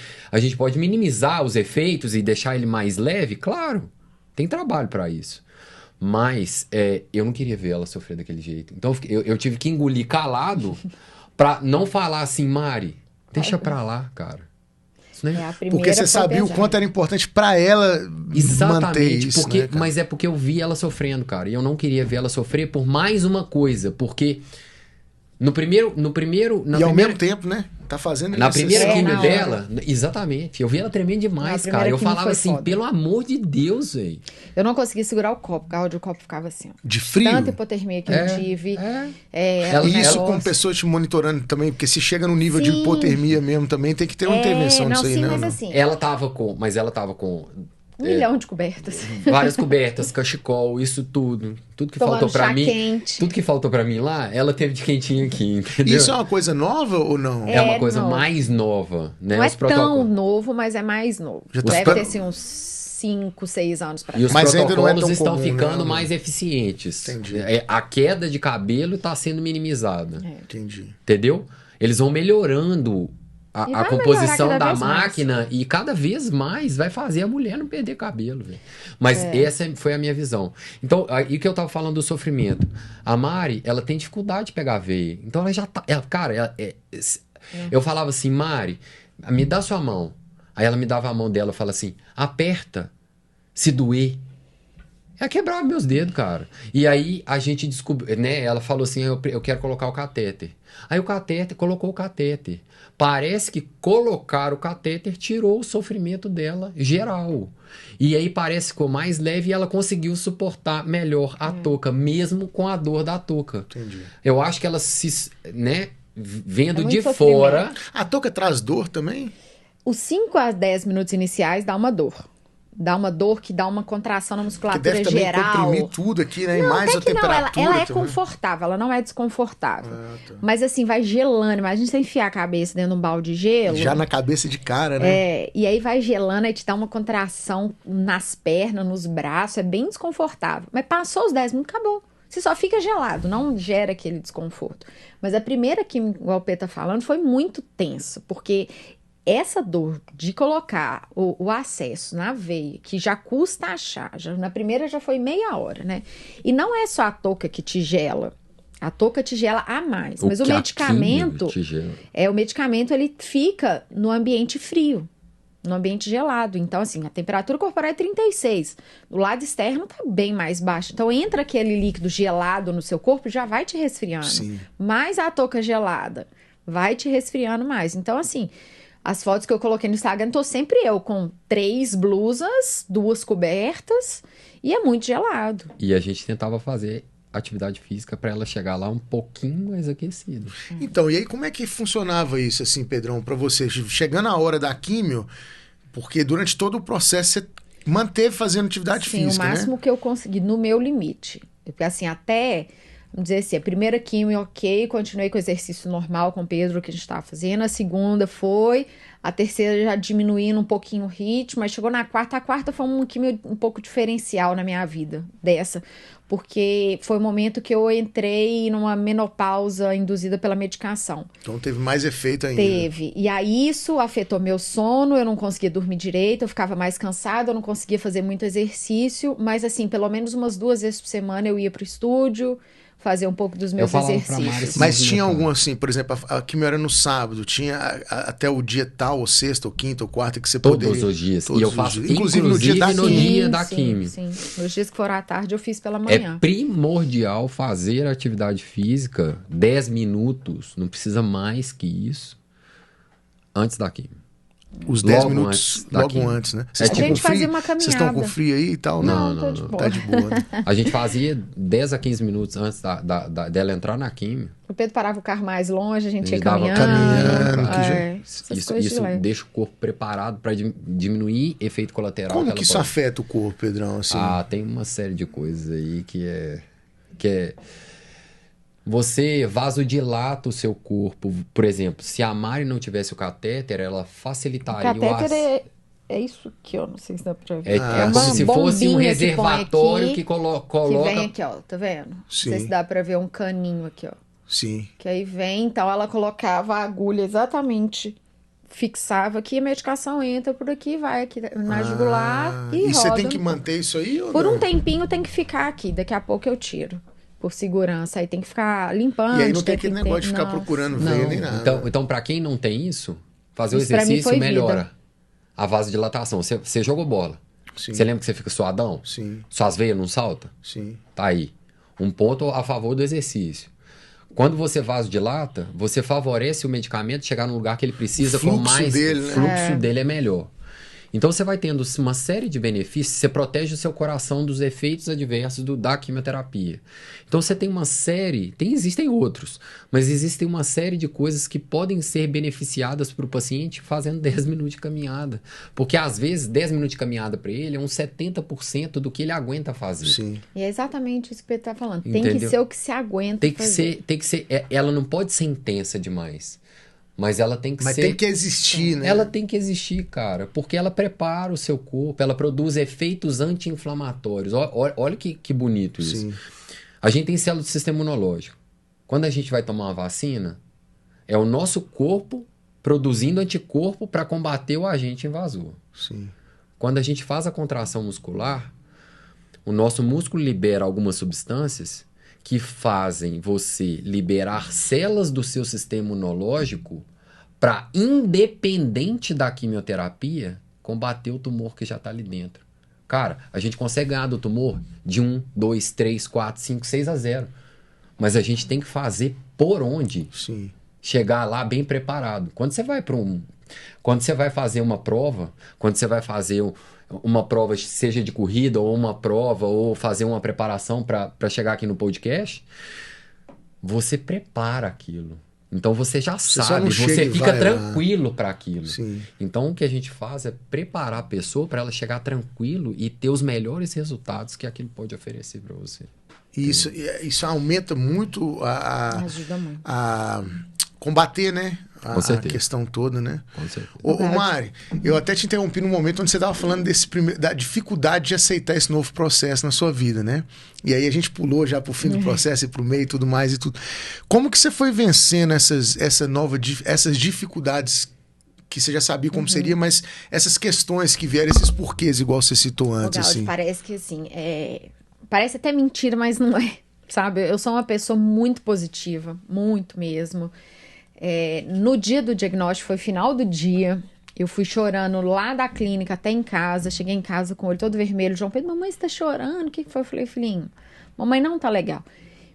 minimizar os efeitos e deixar ele mais leve, claro. Tem trabalho para isso. Mas eu não queria ver ela sofrer daquele jeito. Então eu tive que engolir calado pra não falar assim, Mari, deixa pra lá, cara. Isso não é... Porque você sabia o quanto era importante pra ela manter isso. Porque, né, mas é porque eu vi ela sofrendo, cara. E eu não queria ver ela sofrer por mais uma coisa. Porque no primeiro... ao mesmo tempo, né? Tá fazendo na primeira quimio dela, hora. Exatamente. Eu vi ela tremendo demais, cara. Eu falava assim, foda. pelo amor de Deus, velho. Eu não conseguia segurar o copo, porque o copo ficava assim. Ó. De frio? Tanta hipotermia que eu tive. Isso com pessoas te monitorando também, porque se chega no nível de hipotermia mesmo também, tem que ter uma intervenção nisso aí, né? Mas assim, ela tava com 1 milhão de cobertas. várias cobertas, cachecol, isso tudo. Tudo que Tomando faltou pra chá mim. quente. Tudo que faltou pra mim lá, ela teve de quentinho aqui, entendeu? Isso é uma coisa nova ou não? É uma coisa novo. mais nova, né? Não é Os protocolos. tão novo, mas é mais novo. Já tá Deve ficando- ter assim, uns 5, 6 anos pra E os Mas ainda não é protocolos tão estão comum, ficando né? mais eficientes. Entendi. A queda de cabelo está sendo minimizada. Entendi. Entendeu? Eles vão melhorando E a vai composição melhorar cada da vez mais. máquina e cada vez mais vai fazer a mulher não perder cabelo. Véio. Mas essa foi a minha visão. Então, aí que eu tava falando do sofrimento. A Mari, ela tem dificuldade de pegar veia. Então ela já tá... Eu falava assim, Mari, me dá sua mão. Aí ela me dava a mão dela e falava assim, aperta, se doer. Ela quebrava meus dedos, cara. E aí a gente descobriu, né? Ela falou assim, eu quero colocar o catéter. Aí colocou o catéter. Parece que colocar o catéter tirou o sofrimento dela geral. E aí parece que ficou mais leve e ela conseguiu suportar melhor a touca, mesmo com a dor da touca. Entendi. Eu acho que ela vendo muito de sofrimento. fora... A touca traz dor também? Os 5 a 10 minutos iniciais dá uma dor. Dá uma dor que dá uma contração na Que musculatura deve também geral. comprimir tudo aqui, né? E Não, mais até a que não, temperatura ela é também. confortável, ela não é desconfortável. Tá. Mas assim, vai gelando. Imagina você enfiar a cabeça dentro de um balde de gelo. Já na cabeça de cara, né? E aí vai gelando, aí te dá uma contração nas pernas, nos braços, é bem desconfortável. Mas passou os 10 minutos, acabou. Você só fica gelado, não gera aquele desconforto. Mas a primeira que o Alpê tá falando foi muito tenso, porque essa dor de colocar o acesso na veia, que já custa achar, na primeira já foi meia hora, né? E não é só a touca que te gela. A touca te gela a mais. Mas o medicamento... o medicamento, ele fica no ambiente frio, no ambiente gelado. Então, assim, a temperatura corporal é 36. Do lado externo tá bem mais baixo. Então, entra aquele líquido gelado no seu corpo, já vai te resfriando. Sim. Mais a touca gelada vai te resfriando mais. Então, assim... As fotos que eu coloquei no Instagram, tô sempre eu com 3 blusas, 2 cobertas e é muito gelado. E a gente tentava fazer atividade física para ela chegar lá um pouquinho mais aquecida. Então, e aí como é que funcionava isso, assim, Pedrão, pra você? Chegando a hora da químio, porque durante todo o processo você manteve fazendo atividade física, o máximo que eu consegui, no meu limite. Porque assim, até... Vamos dizer assim, a primeira quimio, ok, continuei com o exercício normal com o Pedro que a gente estava fazendo, a segunda foi, a terceira já diminuindo um pouquinho o ritmo, mas chegou na quarta, a quarta foi uma quimio um pouco diferencial na minha vida, dessa, porque foi o momento que eu entrei numa menopausa induzida pela medicação. Então teve mais efeito ainda. Teve, e aí isso afetou meu sono, eu não conseguia dormir direito, eu ficava mais cansada, eu não conseguia fazer muito exercício, mas assim, pelo menos umas 2 vezes por semana eu ia pro estúdio, fazer um pouco dos meus exercícios. Mas tinha algum assim, por exemplo, a quimio era no sábado, tinha até o dia tal, ou sexta, ou quinta, ou quarta, que você poderia... Todos os dias. Todos e eu os faço, dias. Inclusive no dia da quimio. Sim. Nos dias que foram à tarde eu fiz pela manhã. É primordial fazer atividade física 10 minutos, não precisa mais que isso, antes da quimio. Os 10 minutos logo antes, né? A gente fazia uma caminhada. Vocês estão com frio aí e tal? Não, tô de boa. Tá de boa, né? A gente fazia 10 a 15 minutos antes dela entrar na quimio. O Pedro parava o carro mais longe, a gente ia caminhando. Isso deixa o corpo preparado para diminuir efeito colateral. Como que isso afeta o corpo, Pedrão? Assim? Tem uma série de coisas aí que é... Você vasodilata o seu corpo. Por exemplo, se a Mari não tivesse o catéter, ela facilitaria o catéter É isso aqui, ó. Não sei se dá pra ver. É uma como se fosse um bombinha reservatório que que coloca... vem aqui, ó. Tá vendo? Não sei Sim. se dá pra ver um caninho aqui, ó. Sim. Que aí vem, então ela colocava a agulha exatamente, fixava aqui, a medicação entra por aqui, vai aqui na jugular e roda. você tem que no manter isso aí ou Por não? um tempinho tem que ficar aqui, daqui a pouco eu tiro. Por segurança, aí tem que ficar limpando. E aí não tem aquele negócio de ficar Não. procurando veia nem nada. Então para quem não tem isso, fazer Isso o pra mim exercício foi melhora. vida. A vasodilatação. Você jogou bola. Sim. Você lembra que você fica suadão? Sim, Suas veias não saltam? sim. Tá aí. Um ponto a favor do exercício. Quando você vasodilata, você favorece o medicamento chegar no lugar que ele precisa O fluxo com mais... dele, né? O fluxo dele é melhor. Então você vai tendo uma série de benefícios, você protege o seu coração dos efeitos adversos da quimioterapia. Então você tem uma série, existem outros, mas existem uma série de coisas que podem ser beneficiadas para o paciente fazendo 10 minutos de caminhada. Porque às vezes 10 minutos de caminhada para ele é uns 70% do que ele aguenta fazer. Sim. E é exatamente isso que ele tá falando. Tem Entendeu? que ser o que se aguenta fazer. Tem que ser, ela não pode ser intensa demais. Mas ela tem que Mas ser... tem que existir, né? Ela tem que existir, cara, porque ela prepara o seu corpo, ela produz efeitos anti-inflamatórios. Olha que bonito isso. Sim. A gente tem célula do sistema imunológico. Quando a gente vai tomar uma vacina, é o nosso corpo produzindo anticorpo para combater o agente invasor. Sim. Quando a gente faz a contração muscular, o nosso músculo libera algumas substâncias que fazem você liberar células do seu sistema imunológico para, independente da quimioterapia, combater o tumor que já está ali dentro. Cara, a gente consegue ganhar do tumor de 1, 2, 3, 4, 5, 6-0. Mas a gente tem que fazer por onde Sim. chegar lá bem preparado. Quando você vai quando você vai fazer uma prova, quando você vai fazer uma prova, seja de corrida ou uma prova, ou fazer uma preparação para chegar aqui no podcast, você prepara aquilo. Então você já sabe, você fica tranquilo para aquilo. Sim. Então o que a gente faz é preparar a pessoa para ela chegar tranquilo e ter os melhores resultados que aquilo pode oferecer para você. Isso aumenta muito Ajuda muito. a combater, né? A questão toda, né? Com certeza. Ô Mari, eu até te interrompi no momento onde você estava falando da dificuldade de aceitar esse novo processo na sua vida, né? E aí a gente pulou já pro fim do processo e pro meio e tudo mais e tudo. Como que você foi vencendo essas dificuldades que você já sabia como seria, mas essas questões que vieram, esses porquês, igual você citou antes, Gaudi, assim? parece que assim, parece até mentira, mas não é, sabe? Eu sou uma pessoa muito positiva, muito mesmo. No dia do diagnóstico, foi final do dia, eu fui chorando lá da clínica até em casa, cheguei em casa com o olho todo vermelho, João Pedro, mamãe, você tá chorando? O que foi? Eu falei, filhinho, mamãe não tá legal.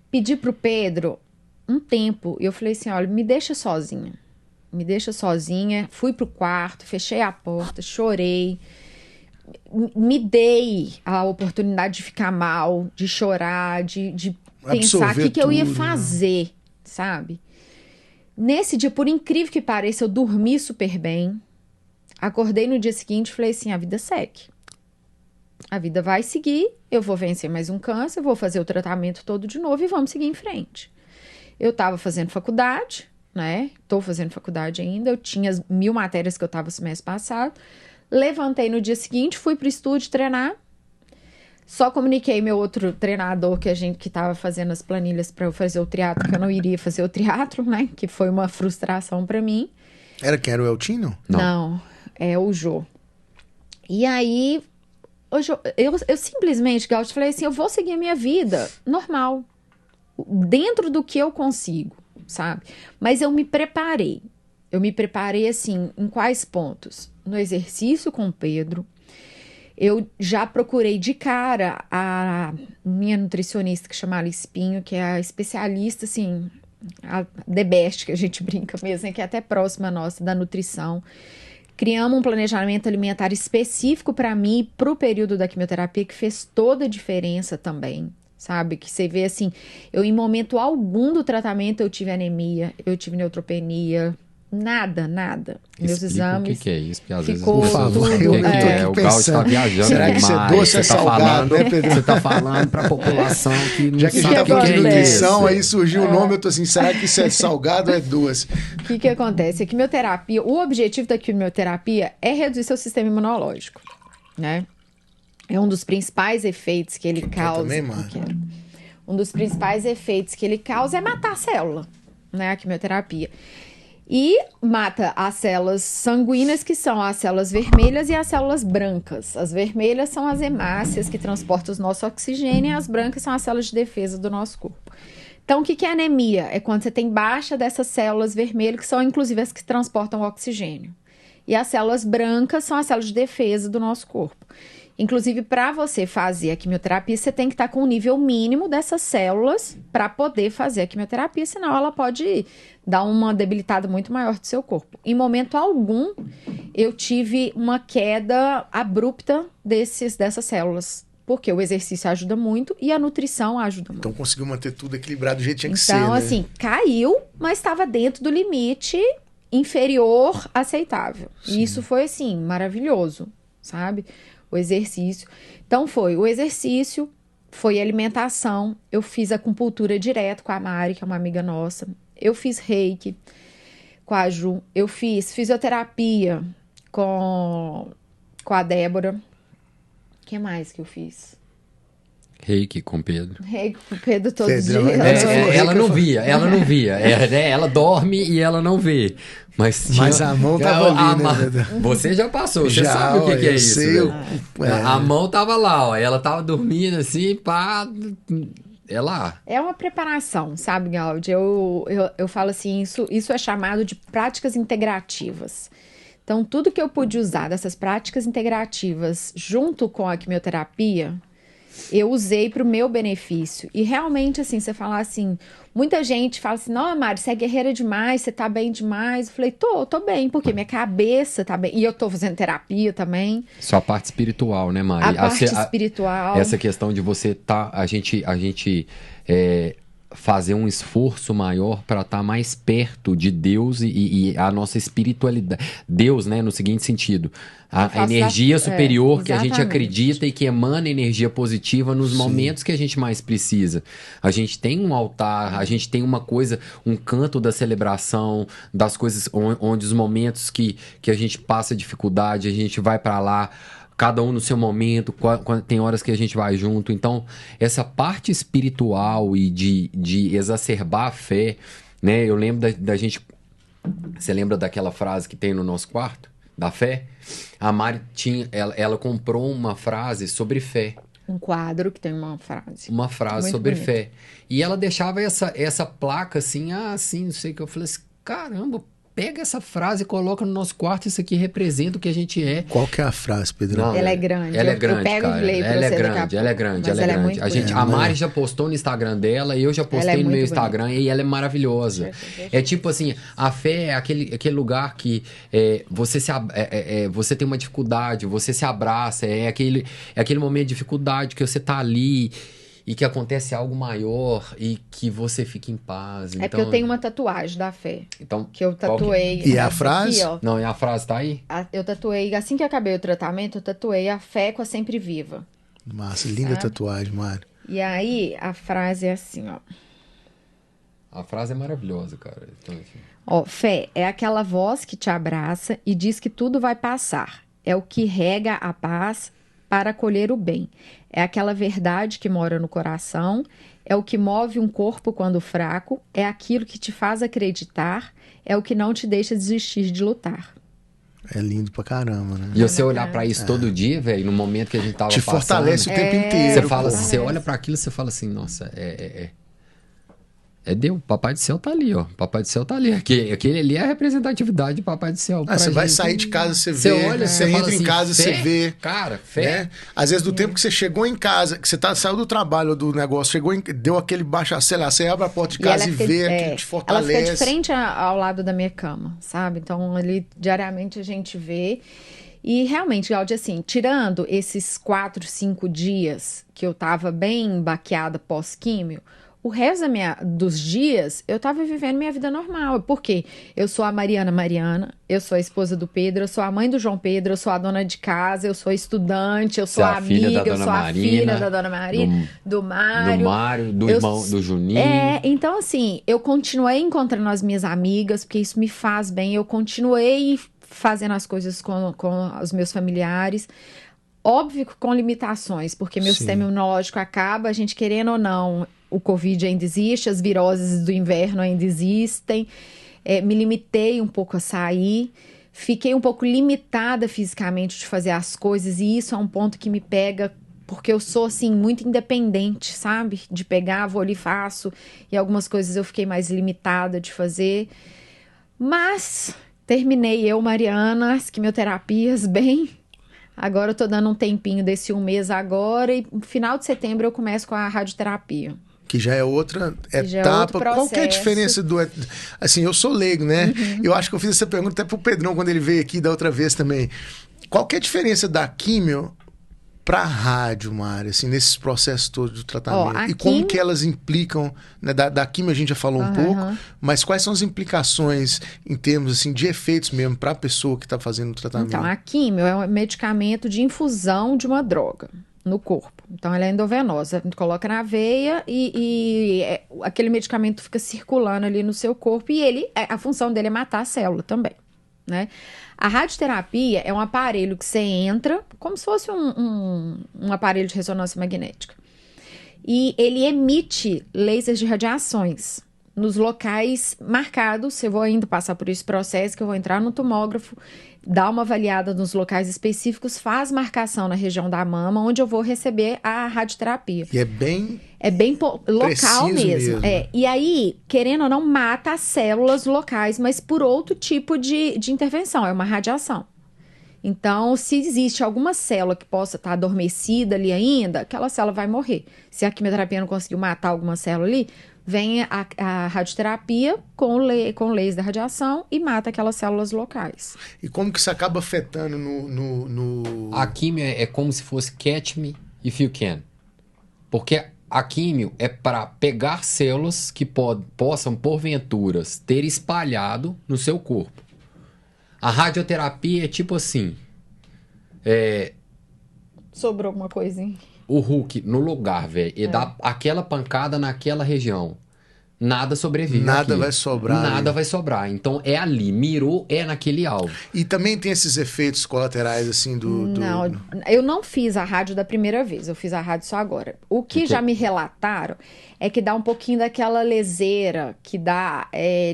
Pedi pro Pedro um tempo, e eu falei assim, olha, me deixa sozinha, fui pro quarto, fechei a porta, chorei, me dei a oportunidade de ficar mal, de chorar, de pensar o que eu ia fazer, sabe? Nesse dia, por incrível que pareça, eu dormi super bem. Acordei no dia seguinte e falei assim, a vida segue. A vida vai seguir, eu vou vencer mais um câncer, vou fazer o tratamento todo de novo e vamos seguir em frente. Eu estava fazendo faculdade, né? Estou fazendo faculdade ainda, eu tinha 1000 matérias que eu estava semestre passado. Levantei no dia seguinte, fui pro estúdio treinar. Só comuniquei meu outro treinador que estava fazendo as planilhas para eu fazer o triatlo, que eu não iria fazer o triatlo, né? Que foi uma frustração para mim. Era quem era o Eltino? Não, é o Jô. E aí, eu simplesmente, Gaudi, falei assim, eu vou seguir a minha vida normal, dentro do que eu consigo, sabe? Mas eu me preparei. Eu me preparei, assim, em quais pontos? No exercício com o Pedro. Eu já procurei de cara a minha nutricionista, que chama Alice Espinho, que é a especialista, assim, a the best, que a gente brinca mesmo, né? Que é até próxima nossa da nutrição. Criamos um planejamento alimentar específico para mim e para o período da quimioterapia, que fez toda a diferença também, sabe? Que você vê assim, eu em momento algum do tratamento eu tive anemia, eu tive neutropenia, Nada. Meus Explica exames. o que é isso, porque às ficou vezes Por as favor, pessoas eu não tô sabem o que é. aqui O Gal está pensando. viajando Será que isso é demais. doce ou é Você tá salgado, falando, né, Pedro? Você tá falando pra população que não Já que a gente sabe tá o que falando de é nutrição, isso. aí surgiu o nome, eu tô assim, será que isso é salgado ou é doce? O que acontece? A quimioterapia, o objetivo da quimioterapia é reduzir seu sistema imunológico, né? É um dos principais efeitos que ele causa. também, mano? Um dos principais efeitos que ele causa é matar a célula, né? A quimioterapia. E mata as células sanguíneas, que são as células vermelhas e as células brancas. As vermelhas são as hemácias que transportam o nosso oxigênio e as brancas são as células de defesa do nosso corpo. Então, o que é anemia? É quando você tem baixa dessas células vermelhas, que são inclusive as que transportam o oxigênio. E as células brancas são as células de defesa do nosso corpo. Inclusive, para você fazer a quimioterapia, você tem que estar com um nível mínimo dessas células para poder fazer a quimioterapia, senão ela pode dar uma debilitada muito maior do seu corpo. Em momento algum, eu tive uma queda abrupta dessas células, porque o exercício ajuda muito e a nutrição ajuda muito. Então conseguiu manter tudo equilibrado do jeito que tinha que ser, Então, né? assim, caiu, mas estava dentro do limite inferior aceitável. Sim. E isso foi, assim, maravilhoso, sabe? O exercício. Então, foi o exercício, foi a alimentação. Eu fiz acupuntura direto com a Mari, que é uma amiga nossa. Eu fiz reiki com a Ju. Eu fiz fisioterapia com a Débora. O que mais que eu fiz? Reiki com Pedro. Reiki com o Pedro todo Pedro, dia. Ela não via. Ela dorme e ela não vê. Mas a mão tava ali, né, Pedro? Você já passou, você Já, sabe o que é eu isso. sei, A mão tava lá, ó. Ela tava dormindo assim, pá. É lá. É uma preparação, sabe, Gláudio? Eu falo assim, isso é chamado de práticas integrativas. Então, tudo que eu pude usar dessas práticas integrativas junto com a quimioterapia, eu usei para o meu benefício. E realmente, assim, você fala assim, muita gente fala assim, não, Mari, você é guerreira demais, você tá bem demais. Eu falei, tô bem, porque minha cabeça tá bem. E eu tô fazendo terapia também. Só a parte espiritual, né, Mari? A parte espiritual. Essa questão de você a gente fazer um esforço maior para estar mais perto de Deus e a nossa espiritualidade. Deus, né, no seguinte sentido, a energia superior que a gente acredita e que emana energia positiva nos momentos que a gente mais precisa. A gente tem um altar, a gente tem uma coisa, um canto da celebração, das coisas onde os momentos que a gente passa dificuldade, a gente vai para lá, cada um no seu momento, quando tem horas que a gente vai junto. Então, essa parte espiritual e de exacerbar a fé, né? Eu lembro da gente... Você lembra daquela frase que tem no nosso quarto? Da fé? A Mari ela comprou uma frase sobre fé. Um quadro que tem uma frase. Uma frase muito sobre bonita. fé. E ela deixava essa placa assim, assim, não sei o que. Eu falei assim, caramba, pega essa frase e coloca no nosso quarto, isso aqui representa o que a gente é. Qual que é a frase, Pedro? Não, Ela é grande. Ela é Eu grande, pego cara. e leio pra Ela é você daqui a grande, pouco. ela é grande, Mas ela é ela é grande. muito A bonita. Mari já postou no Instagram dela e eu já postei no muito meu Instagram e ela é maravilhosa. É tipo assim, a fé é aquele lugar que você tem uma dificuldade, você se abraça, é aquele momento de dificuldade que você tá ali e que acontece algo maior e que você fica em paz. É porque eu tenho uma tatuagem da fé. Então, Que eu qual que é? tatuei. E a essa frase? Aqui, ó. Não, e a frase tá aí? Eu tatuei, assim que acabei o tratamento, eu tatuei a fé com a sempre viva. Massa, linda tatuagem, Mário. E aí, a frase é assim, ó. A frase é maravilhosa, cara. Então, assim, Ó, fé é aquela voz que te abraça e diz que tudo vai passar. É o que rega a paz para colher o bem. É aquela verdade que mora no coração. É o que move um corpo quando fraco. É aquilo que te faz acreditar. É o que não te deixa desistir de lutar. É lindo pra caramba, né? E você olhar pra isso todo dia, velho, no momento que a gente tava Te passando, fortalece o tempo inteiro. você fala pô. assim, você olha pra aquilo e você fala assim, nossa, é Deus, Papai do Céu tá ali, ó. Papai do Céu tá ali. Aquele ali é a representatividade de Papai do Céu. Ah, você vai sair de casa, você vê. olha, você fala entra assim, em casa, fé? você vê. Cara, fé. Né? Às vezes, do tempo que você chegou em casa, que você saiu do trabalho, do negócio, deu aquele baixo, sei lá, você abre a porta de casa e vê aquilo te fortalece. Ela fica de frente ao lado da minha cama, sabe? Então, ali, diariamente, a gente vê. E, realmente, Gláudia, assim, tirando esses 4, 5 dias que eu tava bem baqueada pós-químio, o resto dos dias, eu tava vivendo minha vida normal. Por quê? Eu sou a Mariana, eu sou a esposa do Pedro, eu sou a mãe do João Pedro, eu sou a dona de casa, eu sou estudante, eu sou a amiga, eu sou a filha da dona Marina, do Mário. Do irmão, do Juninho. Então assim, eu continuei encontrando as minhas amigas, porque isso me faz bem, eu continuei fazendo as coisas com os meus familiares. Óbvio que com limitações, porque meu sistema imunológico acaba, a gente querendo ou não, o Covid ainda existe, as viroses do inverno ainda existem. Me limitei um pouco a sair, fiquei um pouco limitada fisicamente de fazer as coisas, e isso é um ponto que me pega, porque eu sou, assim, muito independente, sabe? De pegar, vou ali e faço, e algumas coisas eu fiquei mais limitada de fazer. Mas terminei Mariana, as quimioterapias bem. Agora eu tô dando um tempinho desse 1 mês agora, e no final de setembro eu começo com a radioterapia. Que já é outra etapa. Já é outro Qual que é a diferença do... Assim, eu sou leigo, né? Eu acho que eu fiz essa pergunta até pro Pedrão, quando ele veio aqui da outra vez também. Qual que é a diferença da químio pra rádio, Mari, assim, nesses processos todos do tratamento? E como que elas implicam, né? Da químio a gente já falou um pouco, mas quais são as implicações em termos, assim, de efeitos mesmo pra pessoa que tá fazendo o tratamento? Então, a químio é um medicamento de infusão de uma droga no corpo. Então, ela é endovenosa. A gente coloca na veia e aquele medicamento fica circulando ali no seu corpo, e a função dele é matar a célula também, né? A radioterapia é um aparelho que você entra, como se fosse um aparelho de ressonância magnética. E ele emite lasers de radiações nos locais marcados. Eu vou ainda passar por esse processo, que eu vou entrar no tomógrafo, dar uma avaliada nos locais específicos, faz marcação na região da mama, onde eu vou receber a radioterapia. E é bem local mesmo. E aí, querendo ou não, mata as células locais, mas por outro tipo de intervenção, é uma radiação. Então, se existe alguma célula que possa estar adormecida ali ainda, aquela célula vai morrer. Se a quimioterapia não conseguiu matar alguma célula ali, vem a radioterapia com laser da radiação e mata aquelas células locais. E como que isso acaba afetando no... A químio é como se fosse catch me if you can. Porque a químio é para pegar células que possam, porventuras, ter espalhado no seu corpo. A radioterapia é tipo assim... Sobrou alguma coisinha. O Hulk, no lugar, velho, e dá aquela pancada naquela região. Nada sobrevive. Nada vai sobrar. Nada vai sobrar. Então é ali. Mirou, é naquele alvo. E também tem esses efeitos colaterais, assim, Não, eu não fiz a rádio da primeira vez. Eu fiz a rádio só agora. O que já me relataram é que dá um pouquinho daquela leseira que dá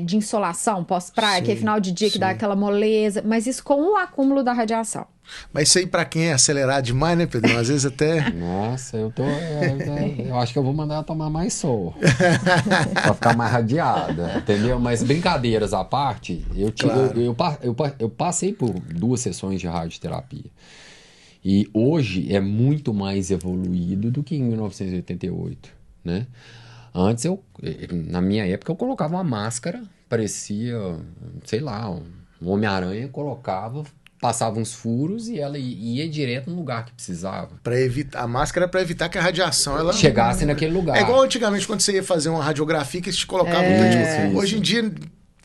de insolação pós-praia, que é final de dia, que dá aquela moleza. Mas isso com o acúmulo da radiação. Mas isso aí pra quem é acelerado demais, né, Pedro? Às vezes até... Nossa, eu acho que eu vou mandar ela tomar mais sol. Pra ficar mais radiada, entendeu? Mas brincadeiras à parte, eu passei por 2 sessões de radioterapia. E hoje é muito mais evoluído do que em 1988, né? Antes, na minha época, eu colocava uma máscara, parecia, sei lá, um Homem-Aranha, colocava... Passava uns furos e ela ia direto no lugar que precisava. A máscara é para evitar que a radiação chegasse naquele lugar. É igual antigamente quando você ia fazer uma radiografia que eles te colocavam hoje em dia...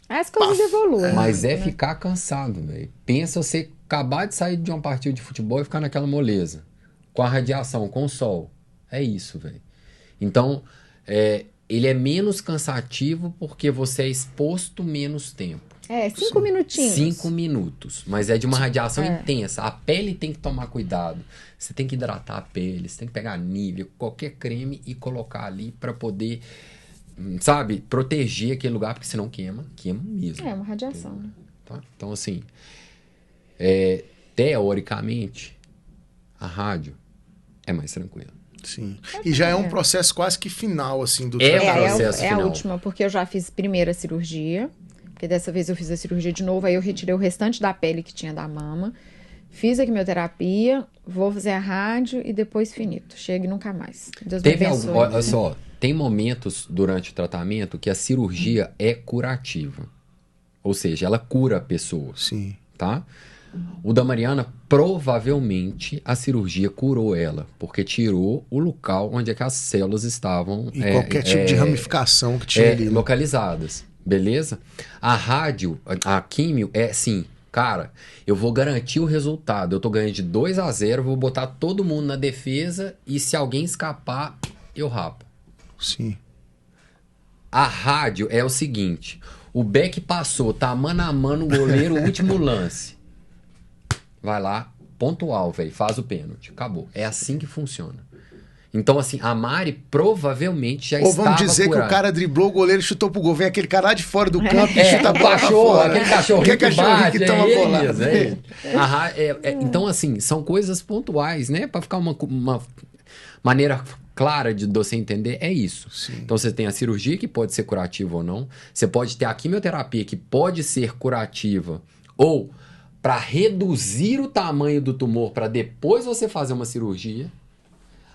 As coisas evoluem. Mas ficar cansado, velho. Pensa você acabar de sair de uma partida de futebol e ficar naquela moleza. Com a radiação, com o sol. É isso, velho. Então, ele é menos cansativo porque você é exposto menos tempo. 5 minutinhos. 5 minutos. Mas é de uma radiação intensa. A pele tem que tomar cuidado. Você tem que hidratar a pele, você tem que pegar nível, qualquer creme e colocar ali para poder, sabe, proteger aquele lugar, porque senão queima mesmo. É uma radiação. Tá? Então, assim, teoricamente, a rádio é mais tranquila. Sim. E já é um processo quase que final, assim, do processo final. É a última, porque eu já fiz primeira cirurgia. Porque dessa vez eu fiz a cirurgia de novo, aí eu retirei o restante da pele que tinha da mama, fiz a quimioterapia, vou fazer a rádio e depois finito. Chega e nunca mais. Deus me abençoe. Olha só, tem momentos durante o tratamento que a cirurgia é curativa. Ou seja, ela cura a pessoa. Sim. Tá? O da Mariana, provavelmente, a cirurgia curou ela, porque tirou o local onde é que as células estavam... E qualquer tipo de ramificação que tinha ali. Localizadas, beleza? A rádio, a químio, é assim, cara, eu vou garantir o resultado. Eu tô ganhando de 2-0, vou botar todo mundo na defesa e se alguém escapar, eu rapo. Sim. A rádio é o seguinte, o Beck passou, tá mano a mano o goleiro, o último lance. Vai lá, pontual, velho, faz o pênalti, acabou. É assim que funciona. Então, assim, a Mari provavelmente já estava curada. Ou vamos dizer que o cara driblou, o goleiro chutou pro gol. Vem aquele cara lá de fora do campo e chuta a bola pra fora. Aquele cachorrinho que bate, que toma bolada. Então, assim, são coisas pontuais, né? Pra ficar uma maneira clara de você entender, é isso. Sim. Então, você tem a cirurgia, que pode ser curativa ou não. Você pode ter a quimioterapia, que pode ser curativa ou para reduzir o tamanho do tumor para depois você fazer uma cirurgia.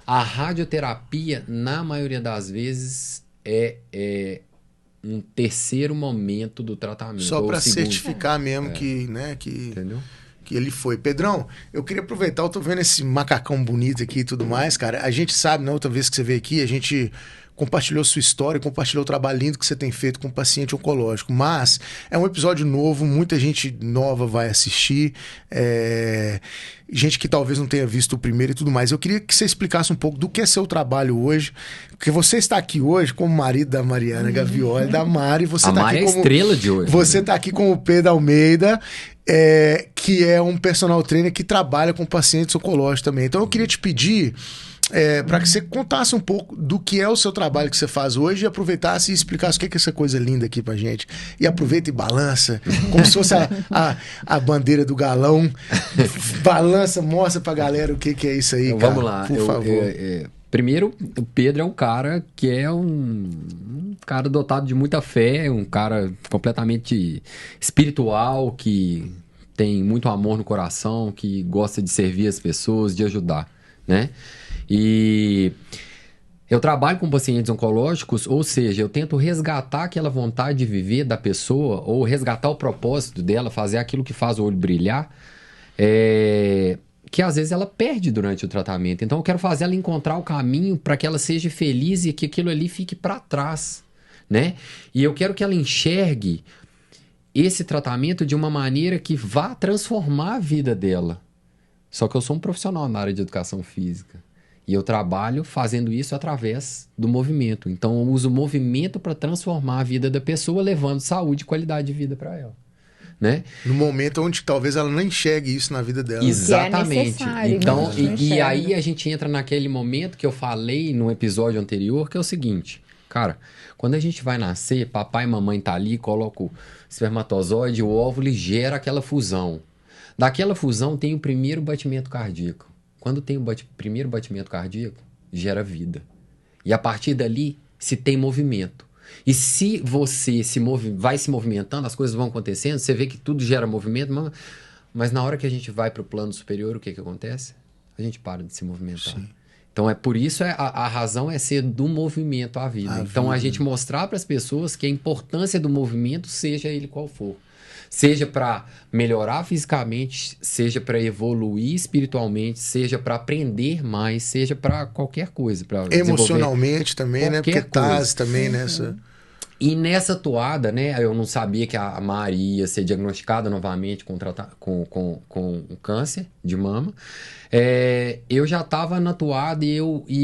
A radioterapia, na maioria das vezes, é um terceiro momento do tratamento. Só para certificar mesmo que, né, entendeu? Que ele foi. Pedrão, eu queria aproveitar, eu tô vendo esse macacão bonito aqui e tudo mais, cara. A gente sabe, na outra vez que você veio aqui, a gente compartilhou sua história, compartilhou o trabalho lindo que você tem feito com o paciente oncológico. Mas é um episódio novo, muita gente nova vai assistir, gente que talvez não tenha visto o primeiro e tudo mais. Eu queria que você explicasse um pouco do que é seu trabalho hoje, porque você está aqui hoje como marido da Mariana Gavioli, da Mari, você está aqui como... como... estrela de hoje. Você está aqui com o Pedro Almeida, que é um personal trainer que trabalha com pacientes oncológicos também. Então eu queria te pedir para que você contasse um pouco do que é o seu trabalho que você faz hoje e aproveitasse e explicasse o que é essa coisa linda aqui pra gente. E aproveita e balança, como se fosse a bandeira do galão. Balança, mostra pra galera o que é isso aí, então, cara. Vamos lá. Por favor. Primeiro, o Pedro é um cara que é um cara dotado de muita fé, um cara completamente espiritual, que tem muito amor no coração, que gosta de servir as pessoas, de ajudar, né? E eu trabalho com pacientes oncológicos, ou seja, eu tento resgatar aquela vontade de viver da pessoa, ou resgatar o propósito dela, fazer aquilo que faz o olho brilhar, que às vezes ela perde durante o tratamento. Então eu quero fazer ela encontrar o caminho para que ela seja feliz e que aquilo ali fique para trás, né? E eu quero que ela enxergue esse tratamento de uma maneira que vá transformar a vida dela. Só que eu sou um profissional na área de educação física. E eu trabalho fazendo isso através do movimento. Então, eu uso o movimento para transformar a vida da pessoa, levando saúde e qualidade de vida para ela. Né? No momento onde talvez ela não enxergue isso na vida dela. Exatamente. Então, e aí né? a gente entra naquele momento que eu falei no episódio anterior, que é o seguinte. Cara, quando a gente vai nascer, papai e mamãe tá ali, coloca o espermatozoide, o óvulo e gera aquela fusão. Daquela fusão tem o primeiro batimento cardíaco. Quando tem o primeiro batimento cardíaco, gera vida. E a partir dali, se tem movimento. E se você vai se movimentando, as coisas vão acontecendo, você vê que tudo gera movimento, mas na hora que a gente vai para o plano superior, o que acontece? A gente para de se movimentar. Sim. Então, é por isso a razão é ser do movimento à vida. A gente mostrar para as pessoas que a importância do movimento, seja ele qual for. Seja para melhorar fisicamente, seja para evoluir espiritualmente, seja para aprender mais, seja para qualquer coisa. Emocionalmente também, né? Porque Taz também nessa... E nessa toada, né? Eu não sabia que a Mari ia ser diagnosticada novamente com câncer de mama. Eu já estava na toada e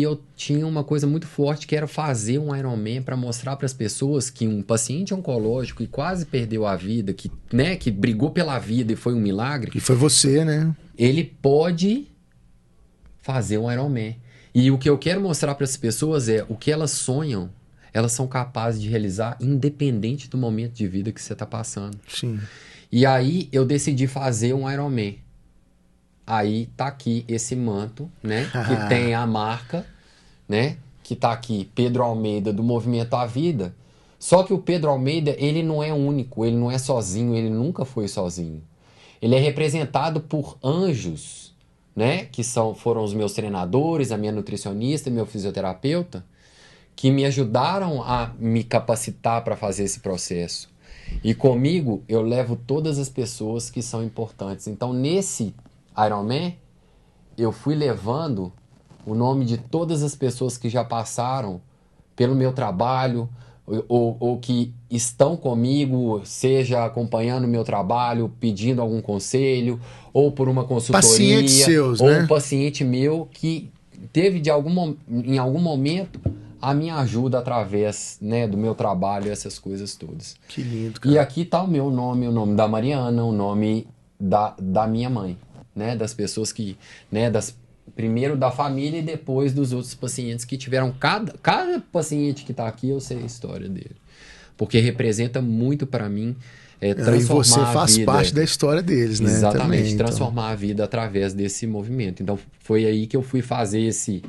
eu tinha uma coisa muito forte, que era fazer um Ironman para mostrar para as pessoas que um paciente oncológico que quase perdeu a vida, que brigou pela vida e foi um milagre. Que foi você, né? Ele pode fazer um Ironman. E o que eu quero mostrar para as pessoas é o que elas sonham, elas são capazes de realizar independente do momento de vida que você está passando. Sim. E aí eu decidi fazer um Ironman. Aí tá aqui esse manto, né? Que tem a marca, né? Que tá aqui, Pedro Almeida, do Movimento à Vida. Só que o Pedro Almeida, ele não é único, ele não é sozinho, ele nunca foi sozinho. Ele é representado por anjos, né? Que foram os meus treinadores, a minha nutricionista, meu fisioterapeuta, que me ajudaram a me capacitar para fazer esse processo. E comigo, eu levo todas as pessoas que são importantes. Então, nesse Ironman, eu fui levando o nome de todas as pessoas que já passaram pelo meu trabalho, ou que estão comigo, seja acompanhando o meu trabalho, pedindo algum conselho, ou por uma consultoria, pacientes seus, ou né? um paciente meu que teve em algum momento a minha ajuda através, né, do meu trabalho, essas coisas todas. Que lindo, cara. E aqui tá o meu nome, o nome da Mariana, o nome da minha mãe, né, das pessoas que, né, primeiro da família e depois dos outros pacientes que tiveram. Cada paciente que tá aqui, eu sei a história dele. Porque representa muito para mim transformar e você faz a vida. parte da história deles, né? Exatamente, Também, transformar a vida através desse movimento. Então foi aí que eu fui fazer esse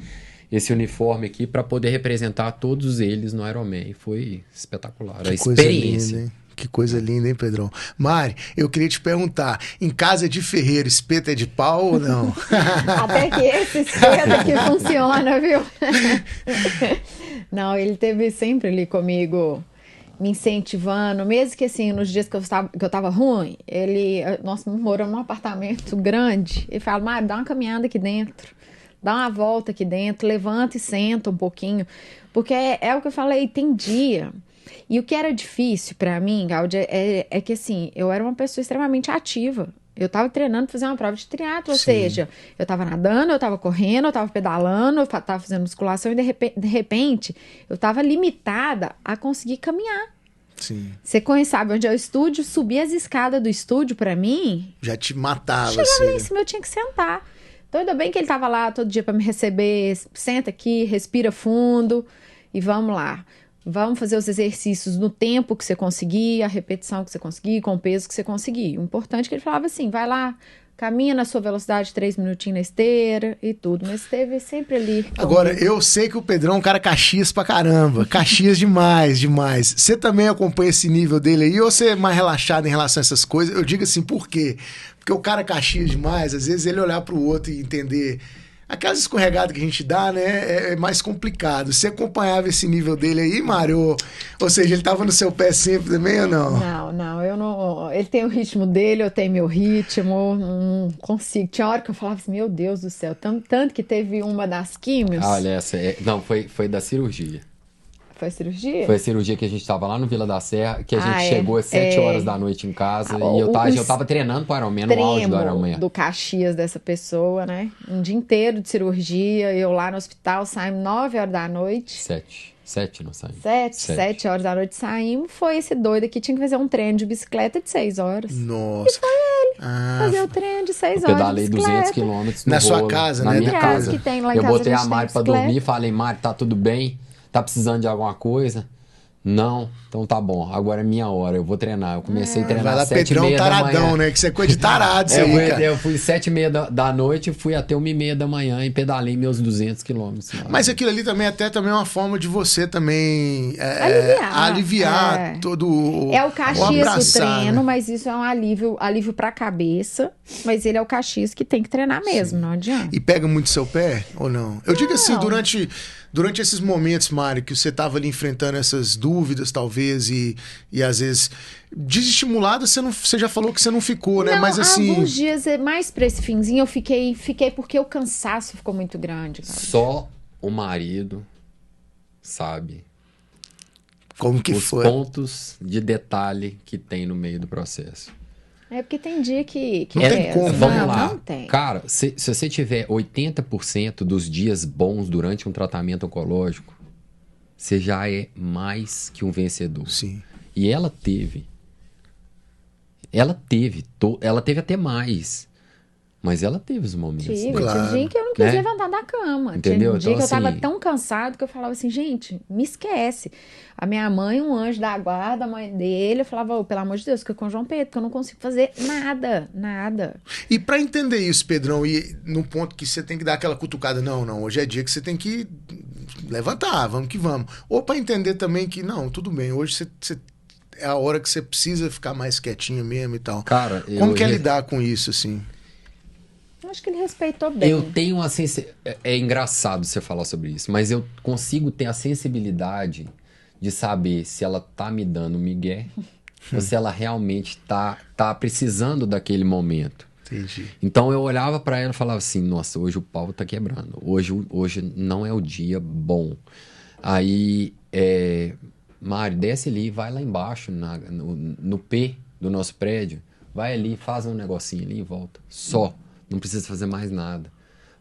uniforme aqui para poder representar todos eles no Ironman. Foi espetacular. Que a coisa experiência. linda, hein? Que coisa linda, hein, Pedrão? Mari, eu queria te perguntar, em casa de ferreiro, espeto é de pau ou não? Até que esse espeto aqui funciona, viu? Não, ele teve sempre ali comigo, me incentivando, mesmo que assim, nos dias que eu tava ruim, nós moramos num apartamento grande, ele fala, Mari, dá uma caminhada aqui dentro, dá uma volta aqui dentro, levanta e senta um pouquinho, porque é o que eu falei, tem dia. E o que era difícil pra mim, Gáudia, é que assim, eu era uma pessoa extremamente ativa. Eu tava treinando pra fazer uma prova de triatlo, ou seja, eu tava nadando, eu tava correndo, eu tava pedalando, eu tava fazendo musculação e de repente eu tava limitada a conseguir caminhar. Sim. Você sabe onde é o estúdio? Subir as escadas do estúdio pra mim... Já te matava, chegava assim. lá em cima, eu tinha que sentar. Então, ainda bem que ele tava lá todo dia pra me receber. Senta aqui, respira fundo e vamos lá. Vamos fazer os exercícios no tempo que você conseguir, a repetição que você conseguir, com o peso que você conseguir. O importante é que ele falava assim, vai lá, caminha na sua velocidade 3 minutinhos na esteira e tudo. Mas esteve sempre ali. Agora, eu sei que o Pedrão é um cara Caxias pra caramba. Caxias demais, demais. Você também acompanha esse nível dele aí ou você é mais relaxado em relação a essas coisas? Eu digo assim, por quê? Porque o cara Caxias demais, às vezes ele olhar pro outro e entender... Aquelas escorregadas que a gente dá, né, é mais complicado. Você acompanhava esse nível dele aí, Mário? Ou seja, ele tava no seu pé sempre também ou não? Não, eu não... Ele tem o ritmo dele, eu tenho meu ritmo, não consigo. Tinha hora que eu falava assim, meu Deus do céu, tanto que teve uma das químios... Olha, essa não, foi da cirurgia. Foi a cirurgia? Foi a cirurgia que a gente tava lá no Vila da Serra, que a gente chegou às 7 horas da noite em casa e eu tava treinando pro Ironman, no auge do Ironman. Do Caxias dessa pessoa, né? Um dia inteiro de cirurgia, eu lá no hospital, saímos 9 horas da noite. 7 não saímos. 7 horas da noite saímos, foi esse doido que tinha que fazer um treino de bicicleta de 6 horas. Nossa. E foi ele, fazer o treino de 6 horas pedalei de bicicleta. 200 quilômetros na sua casa, na né? minha casa. Que tem lá em eu casa, botei a gente Mari tem pra bicicleta. dormir, falei, Mari, tá tudo bem? Tá precisando de alguma coisa? Não, então tá bom, agora é minha hora, eu vou treinar. Eu comecei a treinar Vai lá, às 7h30 Pedrão da taradão, manhã. né? Que você é coisa de tarado, isso aí, cara. Eu fui 7h30 da noite, fui até 1h30 da manhã e pedalei meus 200 quilômetros. Mas aquilo ali também também é uma forma de você também aliviar todo É o Caxias do abraçar, treino, né? mas isso é um alívio pra cabeça. Mas ele é o Caxias que tem que treinar mesmo, não adianta. E pega muito seu pé ou não? Eu digo assim, durante esses momentos, Mário, que você estava ali enfrentando essas dúvidas, talvez, e às vezes desestimulada, você já falou que você não ficou, né? Não, Mas assim. alguns dias, mais pra esse finzinho, eu fiquei porque o cansaço ficou muito grande, cara. Só o marido sabe Como que os foi? pontos de detalhe que tem no meio do processo. É porque tem dia que Não tem como. Vamos lá. Não tem. Cara, se você tiver 80% dos dias bons durante um tratamento oncológico, você já é mais que um vencedor. Sim. E ela teve até mais. Mas ela teve os momentos. Tive, né? Claro. tinha dia que eu não quis Né? levantar da cama. Entendeu? Tinha dia Então, que eu tava assim- tão cansado que eu falava assim, gente, me esquece. A minha mãe, um anjo da guarda, a mãe dele, eu falava, pelo amor de Deus, fica com o João Pedro, porque eu não consigo fazer nada. E pra entender isso, Pedrão, e no ponto que você tem que dar aquela cutucada, não, hoje é dia que você tem que levantar, vamos que vamos. Ou pra entender também que, não, tudo bem, hoje você é a hora que você precisa ficar mais quietinho mesmo e tal. Cara, Como que é lidar com isso, assim? Eu acho que ele respeitou bem. Eu tenho uma É engraçado você falar sobre isso, mas eu consigo ter a sensibilidade de saber se ela tá me dando migué ou se ela realmente tá precisando daquele momento. Entendi. Então eu olhava pra ela e falava assim, nossa, hoje o pau tá quebrando. Hoje não é o dia bom. Aí, Mari, desce ali, vai lá embaixo, no P do nosso prédio. Vai ali, faz um negocinho ali e volta. Só. Não precisa fazer mais nada.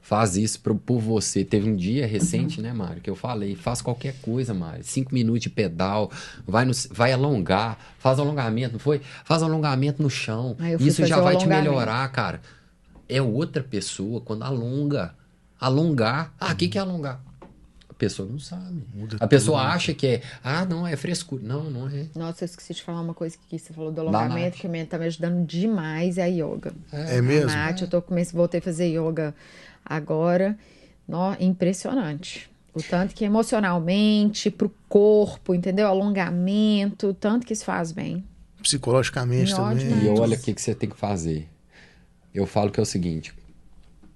Faz isso por você. Teve um dia recente, né, Mari, que eu falei, faz qualquer coisa, Mari. 5 minutos de pedal, vai alongar, faz alongamento, não foi? Faz alongamento no chão. Isso já vai te melhorar, cara. É outra pessoa quando alonga. Alongar. Ah, o que é alongar? A pessoa não sabe. A pessoa acha que não, é frescura. Não, não é. Nossa, eu esqueci de falar uma coisa que você falou do alongamento, que tá me ajudando demais, é a yoga. É mesmo? Nath, eu voltei a fazer yoga agora. Impressionante. O tanto que emocionalmente, pro corpo, entendeu? Alongamento, o tanto que isso faz bem. Psicologicamente também. E olha o que você tem que fazer. Eu falo que é o seguinte,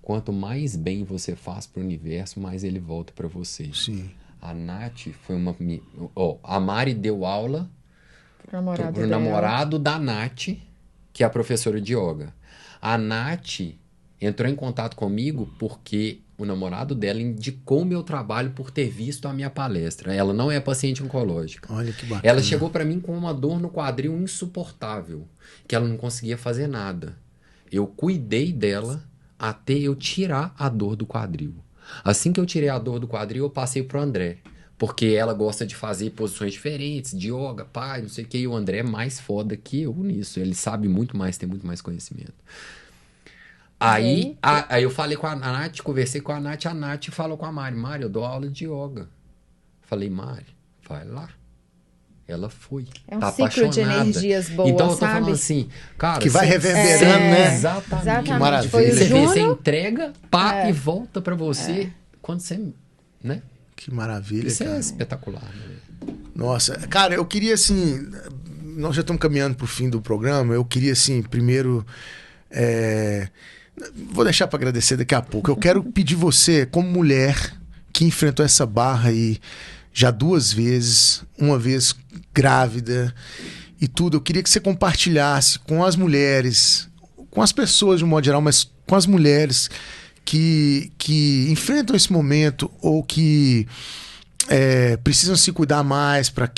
quanto mais bem você faz pro universo, mais ele volta para você. Sim. A Nath foi a Mari deu aula pro namorado da Nath, que é a professora de yoga. A Nath entrou em contato comigo porque o namorado dela indicou o meu trabalho por ter visto a minha palestra. Ela não é paciente oncológica. Olha que bacana. Ela chegou para mim com uma dor no quadril insuportável, que ela não conseguia fazer nada. Eu cuidei dela até eu tirar a dor do quadril. Assim que eu tirei a dor do quadril, eu passei pro André. Porque ela gosta de fazer posições diferentes, de yoga, não sei o que. E o André é mais foda que eu nisso. Ele sabe muito mais, tem muito mais conhecimento. Aí eu falei com a Nath, conversei com a Nath falou com a Mari. Mari, eu dou aula de yoga. Falei, Mari, vai lá. Ela foi. É um ciclo de energias boas, então eu tô sabe? falando assim, cara... Que vai reverberando, né? Exatamente. Que maravilha. Foi o Você entrega, e volta pra você quando você... né? Que maravilha, Isso cara. é espetacular. Né? Nossa, cara, eu queria assim... Nós já estamos caminhando pro fim do programa. Eu queria assim, primeiro... Vou deixar para agradecer daqui a pouco. Eu quero pedir você, como mulher que enfrentou essa barra aí já 2 vezes, uma vez grávida e tudo, eu queria que você compartilhasse com as mulheres, com as pessoas de um modo geral, mas com as mulheres que enfrentam esse momento ou que precisam se cuidar mais para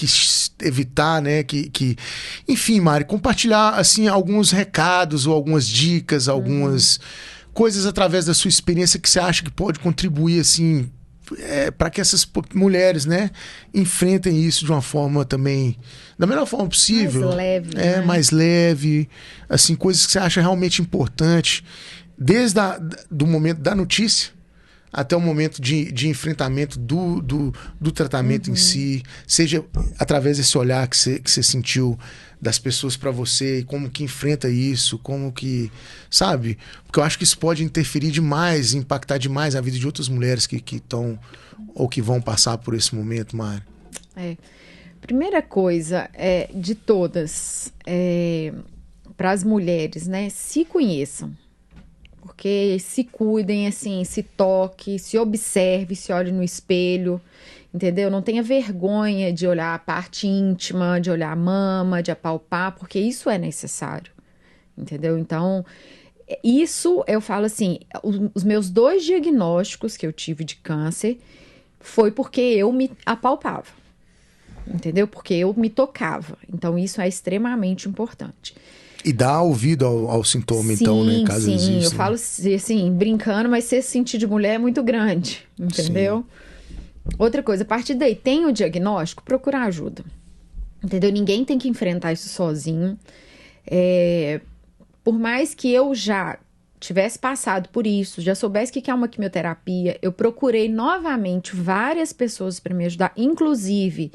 evitar, né, enfim, Mari, compartilhar assim alguns recados ou algumas dicas, algumas coisas através da sua experiência que você acha que pode contribuir assim para que essas mulheres, né, enfrentem isso de uma forma também, da melhor forma possível, mais leve, né? Mais leve, assim, coisas que você acha realmente importante, desde do momento da notícia até o momento de enfrentamento do tratamento em si, seja através desse olhar que você sentiu das pessoas para você, e como que enfrenta isso, como que, sabe? Porque eu acho que isso pode interferir demais, impactar demais a vida de outras mulheres que estão ou que vão passar por esse momento, Mari. Primeira coisa, de todas, para as mulheres, né, se conheçam. Porque se cuidem, assim, se toque, se observe, se olhe no espelho, entendeu? Não tenha vergonha de olhar a parte íntima, de olhar a mama, de apalpar, porque isso é necessário, entendeu? Então, isso eu falo assim, os meus 2 diagnósticos que eu tive de câncer foi porque eu me apalpava, entendeu? Porque eu me tocava. Então, isso é extremamente importante. E dá ouvido ao sintoma, sim, então, né? Caso exista. Sim, eu falo assim, brincando, mas se sentir de mulher é muito grande, entendeu? Sim. Outra coisa, a partir daí, tem o diagnóstico, procurar ajuda, entendeu? Ninguém tem que enfrentar isso sozinho. Por mais que eu já tivesse passado por isso, já soubesse o que é uma quimioterapia, eu procurei novamente várias pessoas para me ajudar, inclusive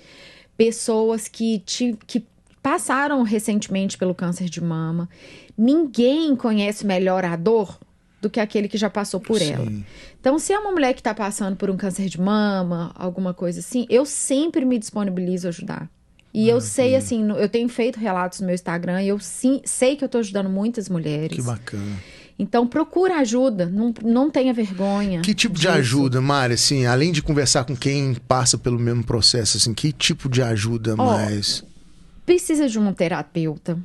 pessoas que passaram recentemente pelo câncer de mama. Ninguém conhece melhor a dor do que aquele que já passou por ela. Então, se é uma mulher que está passando por um câncer de mama, alguma coisa assim, eu sempre me disponibilizo a ajudar. E eu sei, assim, eu tenho feito relatos no meu Instagram e eu sei que eu estou ajudando muitas mulheres. Que bacana. Então, procura ajuda, não tenha vergonha. Que tipo de ajuda, Mari, assim, além de conversar com quem passa pelo mesmo processo, assim, que tipo de ajuda mais... Precisa de um terapeuta.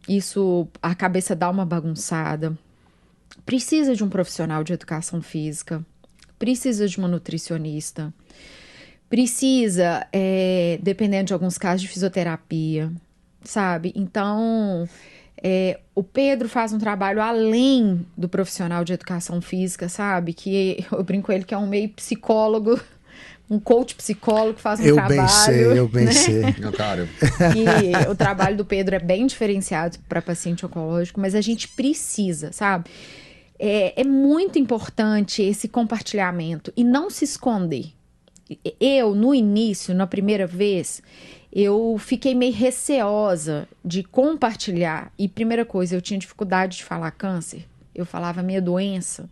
Isso, a cabeça dá uma bagunçada. Precisa de um profissional de educação física. Precisa de uma nutricionista. Precisa, dependendo de alguns casos, de fisioterapia, sabe? Então, o Pedro faz um trabalho além do profissional de educação física, sabe? Que eu brinco com ele que é um meio psicólogo, um coach psicólogo que faz um trabalho. Eu bem sei. Meu cara. E o trabalho do Pedro é bem diferenciado para paciente oncológico, mas a gente precisa, sabe? É muito importante esse compartilhamento e não se esconder. Eu, no início, na primeira vez, eu fiquei meio receosa de compartilhar. E primeira coisa, eu tinha dificuldade de falar câncer. Eu falava minha doença,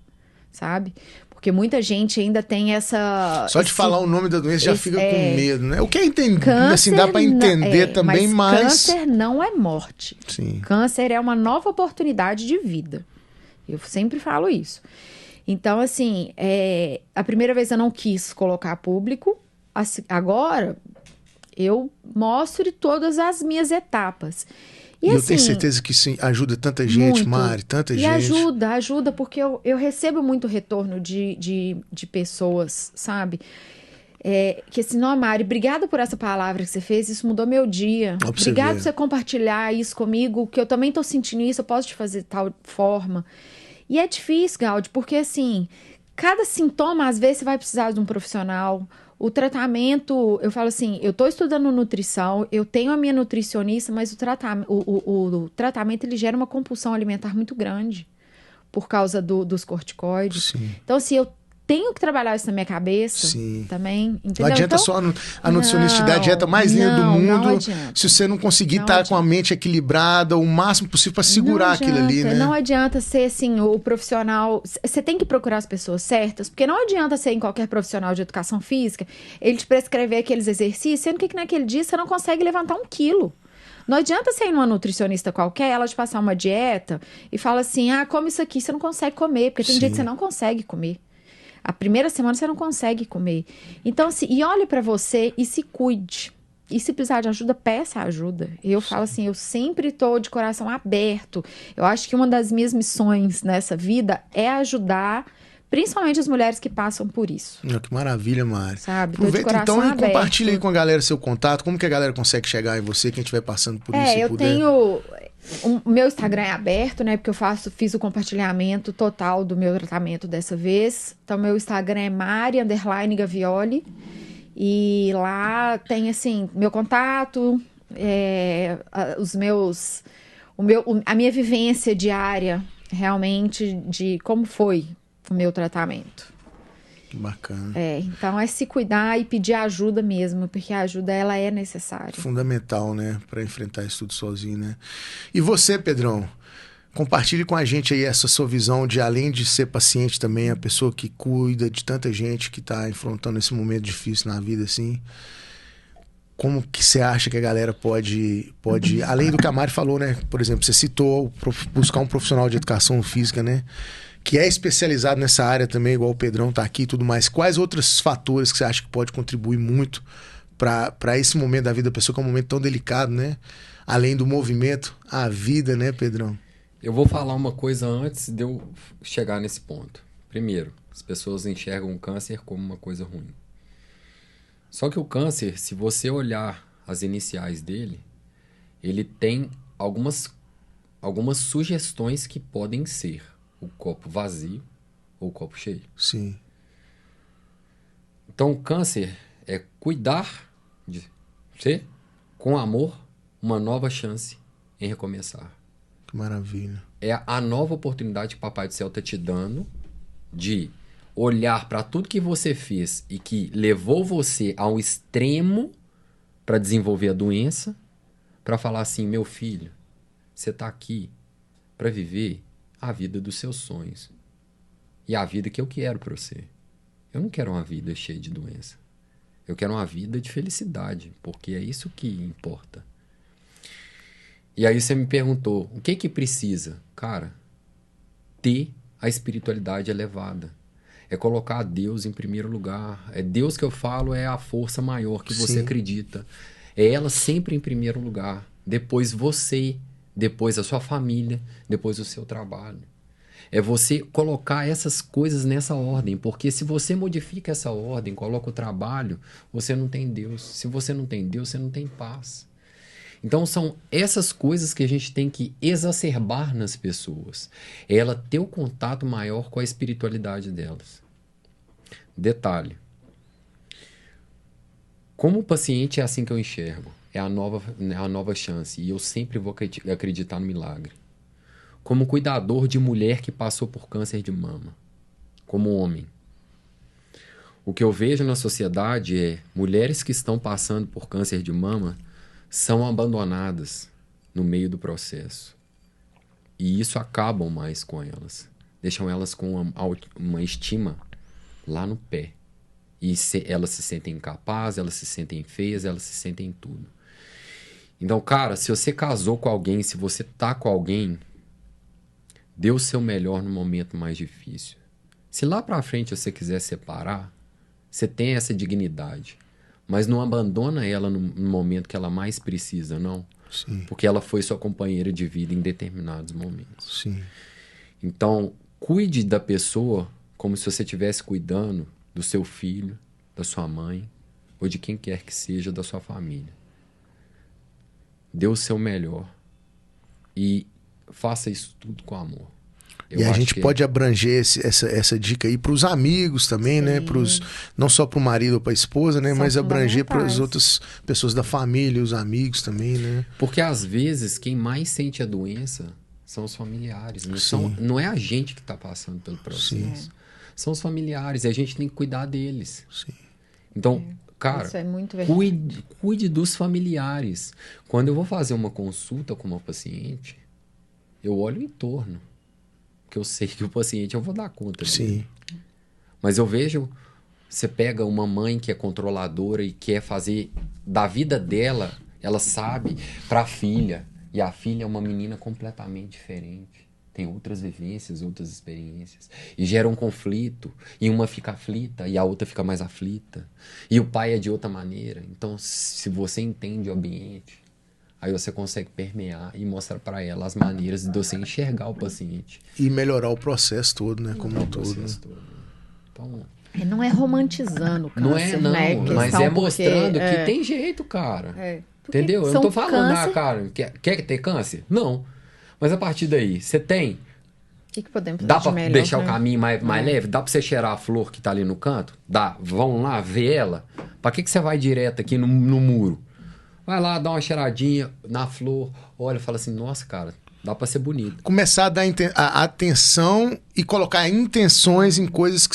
sabe? Porque muita gente ainda tem essa... Só de falar o nome da doença já fica com medo, né? O que é entender, assim, dá pra entender também, mas... câncer não é morte. Sim. Câncer é uma nova oportunidade de vida. Eu sempre falo isso. Então, assim, a primeira vez eu não quis colocar público. Agora, eu mostro todas as minhas etapas. E eu assim, tenho certeza que sim, ajuda tanta gente, muito. Mari, tanta e gente. ajuda, porque eu recebo muito retorno de pessoas, sabe? Que assim, não, Mari, obrigada por essa palavra que você fez, isso mudou meu dia. Obrigada por você compartilhar isso comigo, que eu também tô sentindo isso, eu posso te fazer de tal forma. E é difícil, Gaudi, porque assim, cada sintoma, às vezes, você vai precisar de um profissional. O tratamento, eu falo assim, eu tô estudando nutrição, eu tenho a minha nutricionista, mas o tratamento ele gera uma compulsão alimentar muito grande por causa dos corticoides. Sim. Então, assim, eu tenho que trabalhar isso na minha cabeça também, entendeu? Não adianta então, só a nutricionista te dar a dieta mais linda do mundo, não adianta. Se você não conseguir estar com a mente equilibrada o máximo possível para segurar aquilo ali, né? Não adianta ser assim, o profissional... Você tem que procurar as pessoas certas, porque não adianta ser em qualquer profissional de educação física, ele te prescrever aqueles exercícios, sendo que naquele dia você não consegue levantar 1 quilo. Não adianta você ir numa nutricionista qualquer, ela te passar uma dieta e fala assim, come isso aqui, você não consegue comer, porque tem dia que você não consegue comer. A primeira semana você não consegue comer. Então, assim, e olhe pra você e se cuide. E se precisar de ajuda, peça ajuda. Eu falo assim, eu sempre tô de coração aberto. Eu acho que uma das minhas missões nessa vida é ajudar, principalmente as mulheres que passam por isso. Que maravilha, Mari. Sabe? Aproveita então e compartilha aí com a galera seu contato. Como que a galera consegue chegar em você, quem estiver passando por isso? Eu tenho... O meu Instagram é aberto, né? Porque eu fiz o compartilhamento total do meu tratamento dessa vez. Então, meu Instagram é Mari_Gavioli. E lá tem, assim, meu contato, a minha vivência diária, realmente, de como foi o meu tratamento. Bacana. Então é se cuidar e pedir ajuda mesmo, porque a ajuda ela é necessária. Fundamental, né? Para enfrentar isso tudo sozinho, né? E você, Pedrão, compartilhe com a gente aí essa sua visão de, além de ser paciente também, a pessoa que cuida de tanta gente que está enfrentando esse momento difícil na vida, assim. Como que você acha que a galera pode além do que a Mari falou, né? Por exemplo, você citou buscar um profissional de educação física, né? Que é especializado nessa área também, igual o Pedrão tá aqui e tudo mais. Quais outros fatores que você acha que pode contribuir muito para esse momento da vida da pessoa, que é um momento tão delicado, né? Além do movimento, a vida, né, Pedrão? Eu vou falar uma coisa antes de eu chegar nesse ponto. Primeiro, as pessoas enxergam o câncer como uma coisa ruim. Só que o câncer, se você olhar as iniciais dele, ele tem algumas sugestões que podem ser o copo vazio ou o copo cheio. Sim. Então, o câncer é cuidar de você, com amor, uma nova chance em recomeçar. Que maravilha. É a nova oportunidade que o Papai do Céu está te dando de olhar para tudo que você fez e que levou você ao extremo para desenvolver a doença, para falar assim, meu filho, você está aqui para viver a vida dos seus sonhos e a vida que eu quero para você. Eu não quero uma vida cheia de doença. Eu quero uma vida de felicidade, porque é isso que importa. E aí você me perguntou, o que precisa? Cara, ter a espiritualidade elevada. É colocar Deus em primeiro lugar. É Deus que eu falo, é a força maior que você acredita. É ela sempre em primeiro lugar. Depois você, depois a sua família, depois o seu trabalho. É você colocar essas coisas nessa ordem, porque se você modifica essa ordem, coloca o trabalho, você não tem Deus. Se você não tem Deus, você não tem paz. Então são essas coisas que a gente tem que exacerbar nas pessoas. É ela ter o contato maior com a espiritualidade delas. Detalhe. Como paciente é assim que eu enxergo. É a nova chance. E eu sempre vou acreditar no milagre. Como cuidador de mulher que passou por câncer de mama. Como homem. O que eu vejo na sociedade é mulheres que estão passando por câncer de mama são abandonadas no meio do processo. E isso acaba mais com elas. Deixam elas com uma estima lá no pé. E elas se sentem incapazes, elas se sentem feias, elas se sentem tudo. Então, cara, se você casou com alguém, se você tá com alguém, dê o seu melhor no momento mais difícil. Se lá pra frente você quiser separar, você tem essa dignidade. Mas não abandona ela no momento que ela mais precisa, não. Sim. Porque ela foi sua companheira de vida em determinados momentos. Sim. Então, cuide da pessoa como se você estivesse cuidando do seu filho, da sua mãe, ou de quem quer que seja da sua família. Dê o seu melhor. E faça isso tudo com amor. E a gente pode abranger essa dica aí para os amigos também, né? Não só para o marido ou para a esposa, né? Mas abranger para as outras pessoas da família, os amigos também, né? Porque às vezes quem mais sente a doença são os familiares. Não é a gente que está passando pelo processo. Sim. São os familiares e a gente tem que cuidar deles. Sim. Então, cara, isso é muito verdade. Cuide dos familiares. Quando eu vou fazer uma consulta com uma paciente, eu olho o entorno. Porque eu sei que o paciente eu vou dar conta dele. Sim. Mas eu vejo, você pega uma mãe que é controladora e quer fazer da vida dela, ela sabe, para a filha. E a filha é uma menina completamente diferente. Tem outras vivências, outras experiências. E gera um conflito. E uma fica aflita e a outra fica mais aflita. E o pai é de outra maneira. Então, se você entende o ambiente, aí você consegue permear e mostrar para ela as maneiras de você enxergar o paciente. E melhorar o processo todo, né? Como um todo. Então, não é romantizando o câncer, não, né? Mas é mostrando que tem jeito, cara. Entendeu? Eu não tô falando, cara, quer ter câncer? Não. Mas a partir daí, você tem... O que podemos fazer dá pra melhor, deixar o caminho mais leve? Dá pra você cheirar a flor que tá ali no canto? Dá. Vão lá ver ela? Pra que você vai direto aqui no muro? Vai lá, dá uma cheiradinha na flor, olha e fala assim, nossa, cara, dá pra ser bonito. Começar a dar a atenção e colocar intenções em coisas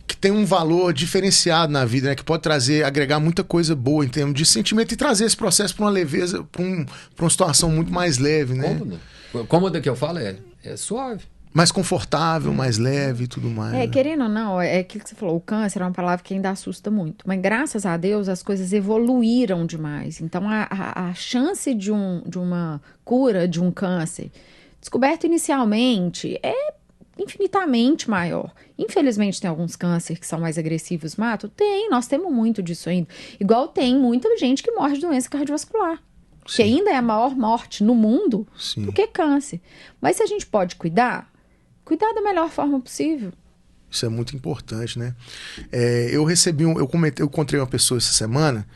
que tem um valor diferenciado na vida, né? Que pode agregar muita coisa boa em termos de sentimento e trazer esse processo para uma leveza, para uma situação muito mais leve, né? Cômoda que eu falo é suave. Mais confortável, mais leve e tudo mais. Querendo ou não, é aquilo que você falou, o câncer é uma palavra que ainda assusta muito. Mas graças a Deus as coisas evoluíram demais. Então a chance de uma cura de um câncer descoberto inicialmente é infinitamente maior. Infelizmente tem alguns cânceres que são mais agressivos, matam? Nós temos muito disso ainda. Igual tem muita gente que morre de doença cardiovascular. Sim. Que ainda é a maior morte no mundo do que câncer. Mas se a gente pode cuidar da melhor forma possível. Isso é muito importante, né? Eu encontrei uma pessoa essa semana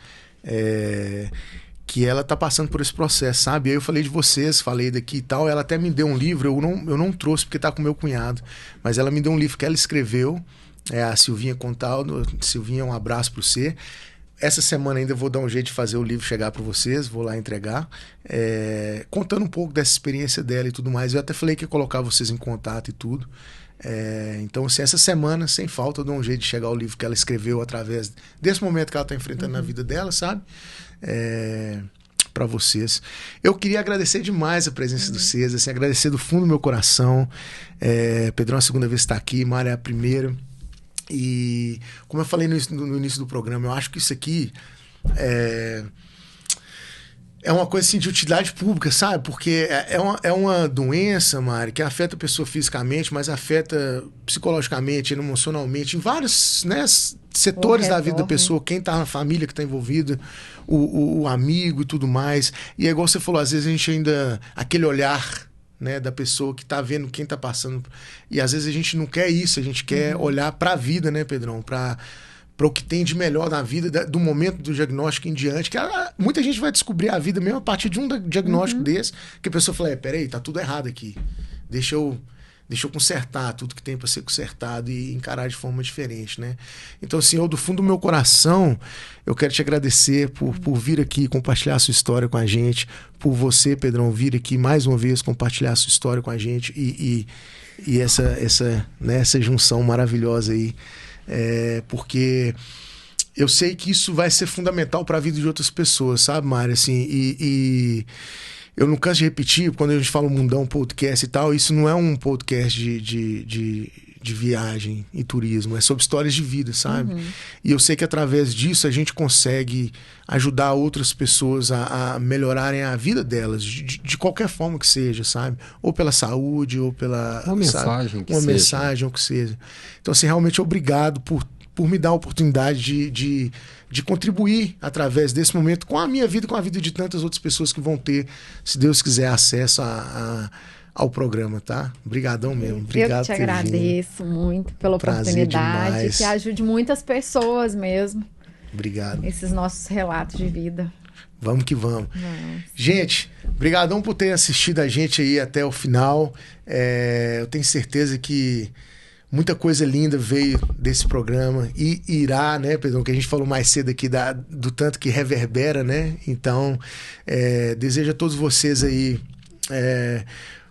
que ela tá passando por esse processo, sabe? Aí eu falei de vocês, falei daqui e tal, ela até me deu um livro, eu não trouxe porque tá com meu cunhado, mas ela me deu um livro que ela escreveu, a Silvinha Contaldo. Silvinha, um abraço para você. Essa semana ainda vou dar um jeito de fazer o livro chegar para vocês, vou lá entregar, contando um pouco dessa experiência dela e tudo mais. Eu até falei que ia colocar vocês em contato e tudo. Então, assim, essa semana, sem falta, eu dou um jeito de chegar ao livro que ela escreveu através desse momento que ela está enfrentando na vida dela, sabe? Para vocês. Eu queria agradecer demais a presença de vocês, assim, agradecer do fundo do meu coração. Pedrão é a segunda vez que está aqui, Mara é a primeira. E como eu falei no início do programa, eu acho que isso aqui é uma coisa assim de utilidade pública, sabe? Porque é uma doença, Mari, que afeta a pessoa fisicamente, mas afeta psicologicamente, emocionalmente, em vários, né, setores da vida da pessoa, quem tá na família que tá envolvido, o amigo e tudo mais. E é igual você falou, às vezes a gente ainda... Aquele olhar, né, da pessoa que tá vendo quem tá passando. E às vezes a gente não quer isso, a gente quer olhar pra vida, né, Pedrão? Para o que tem de melhor na vida, do momento do diagnóstico em diante, que muita gente vai descobrir a vida mesmo a partir de um diagnóstico desse, que a pessoa fala, peraí, tá tudo errado aqui. Deixa eu consertar tudo que tem para ser consertado e encarar de forma diferente, né? Então, assim, do fundo do meu coração, eu quero te agradecer por vir aqui compartilhar a sua história com a gente, por você, Pedrão, vir aqui mais uma vez compartilhar a sua história com a gente e essa junção maravilhosa aí. Porque eu sei que isso vai ser fundamental para a vida de outras pessoas, sabe, Mari? Assim, e eu não canso de repetir, quando a gente fala Mundão Podcast e tal, isso não é um podcast de viagem e turismo, é sobre histórias de vida, sabe? E eu sei que através disso a gente consegue ajudar outras pessoas a melhorarem a vida delas, de qualquer forma que seja, sabe? Ou pela saúde, ou pela... Uma mensagem, uma mensagem, ou que seja. Então, assim, realmente obrigado por me dar a oportunidade de contribuir através desse momento com a minha vida, com a vida de tantas outras pessoas que vão ter, se Deus quiser, acesso ao programa, tá? Obrigadão mesmo. Obrigado. Eu te agradeço muito pela oportunidade, demais. Que ajude muitas pessoas mesmo. Obrigado. Esses nossos relatos de vida. Vamos que vamos. Gente, brigadão por ter assistido a gente aí até o final. Eu tenho certeza que muita coisa linda veio desse programa e irá, né, Pedrão, que a gente falou mais cedo aqui do tanto que reverbera, né? Então, desejo a todos vocês aí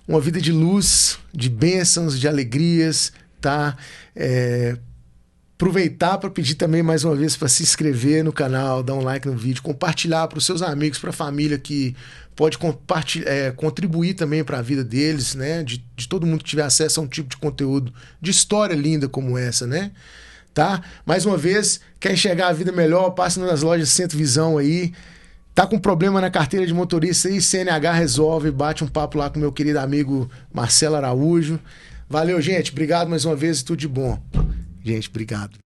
uma vida de luz, de bênçãos, de alegrias, tá? Aproveitar para pedir também mais uma vez para se inscrever no canal, dar um like no vídeo, compartilhar para os seus amigos, para a família que pode contribuir também para a vida deles, né? De todo mundo que tiver acesso a um tipo de conteúdo, de história linda como essa, né? Tá? Mais uma vez, quer enxergar a vida melhor, passe nas lojas Centro Visão aí. Tá com problema na carteira de motorista aí, CNH resolve, bate um papo lá com meu querido amigo Marcelo Araújo. Valeu, gente. Obrigado mais uma vez e tudo de bom. Gente, obrigado.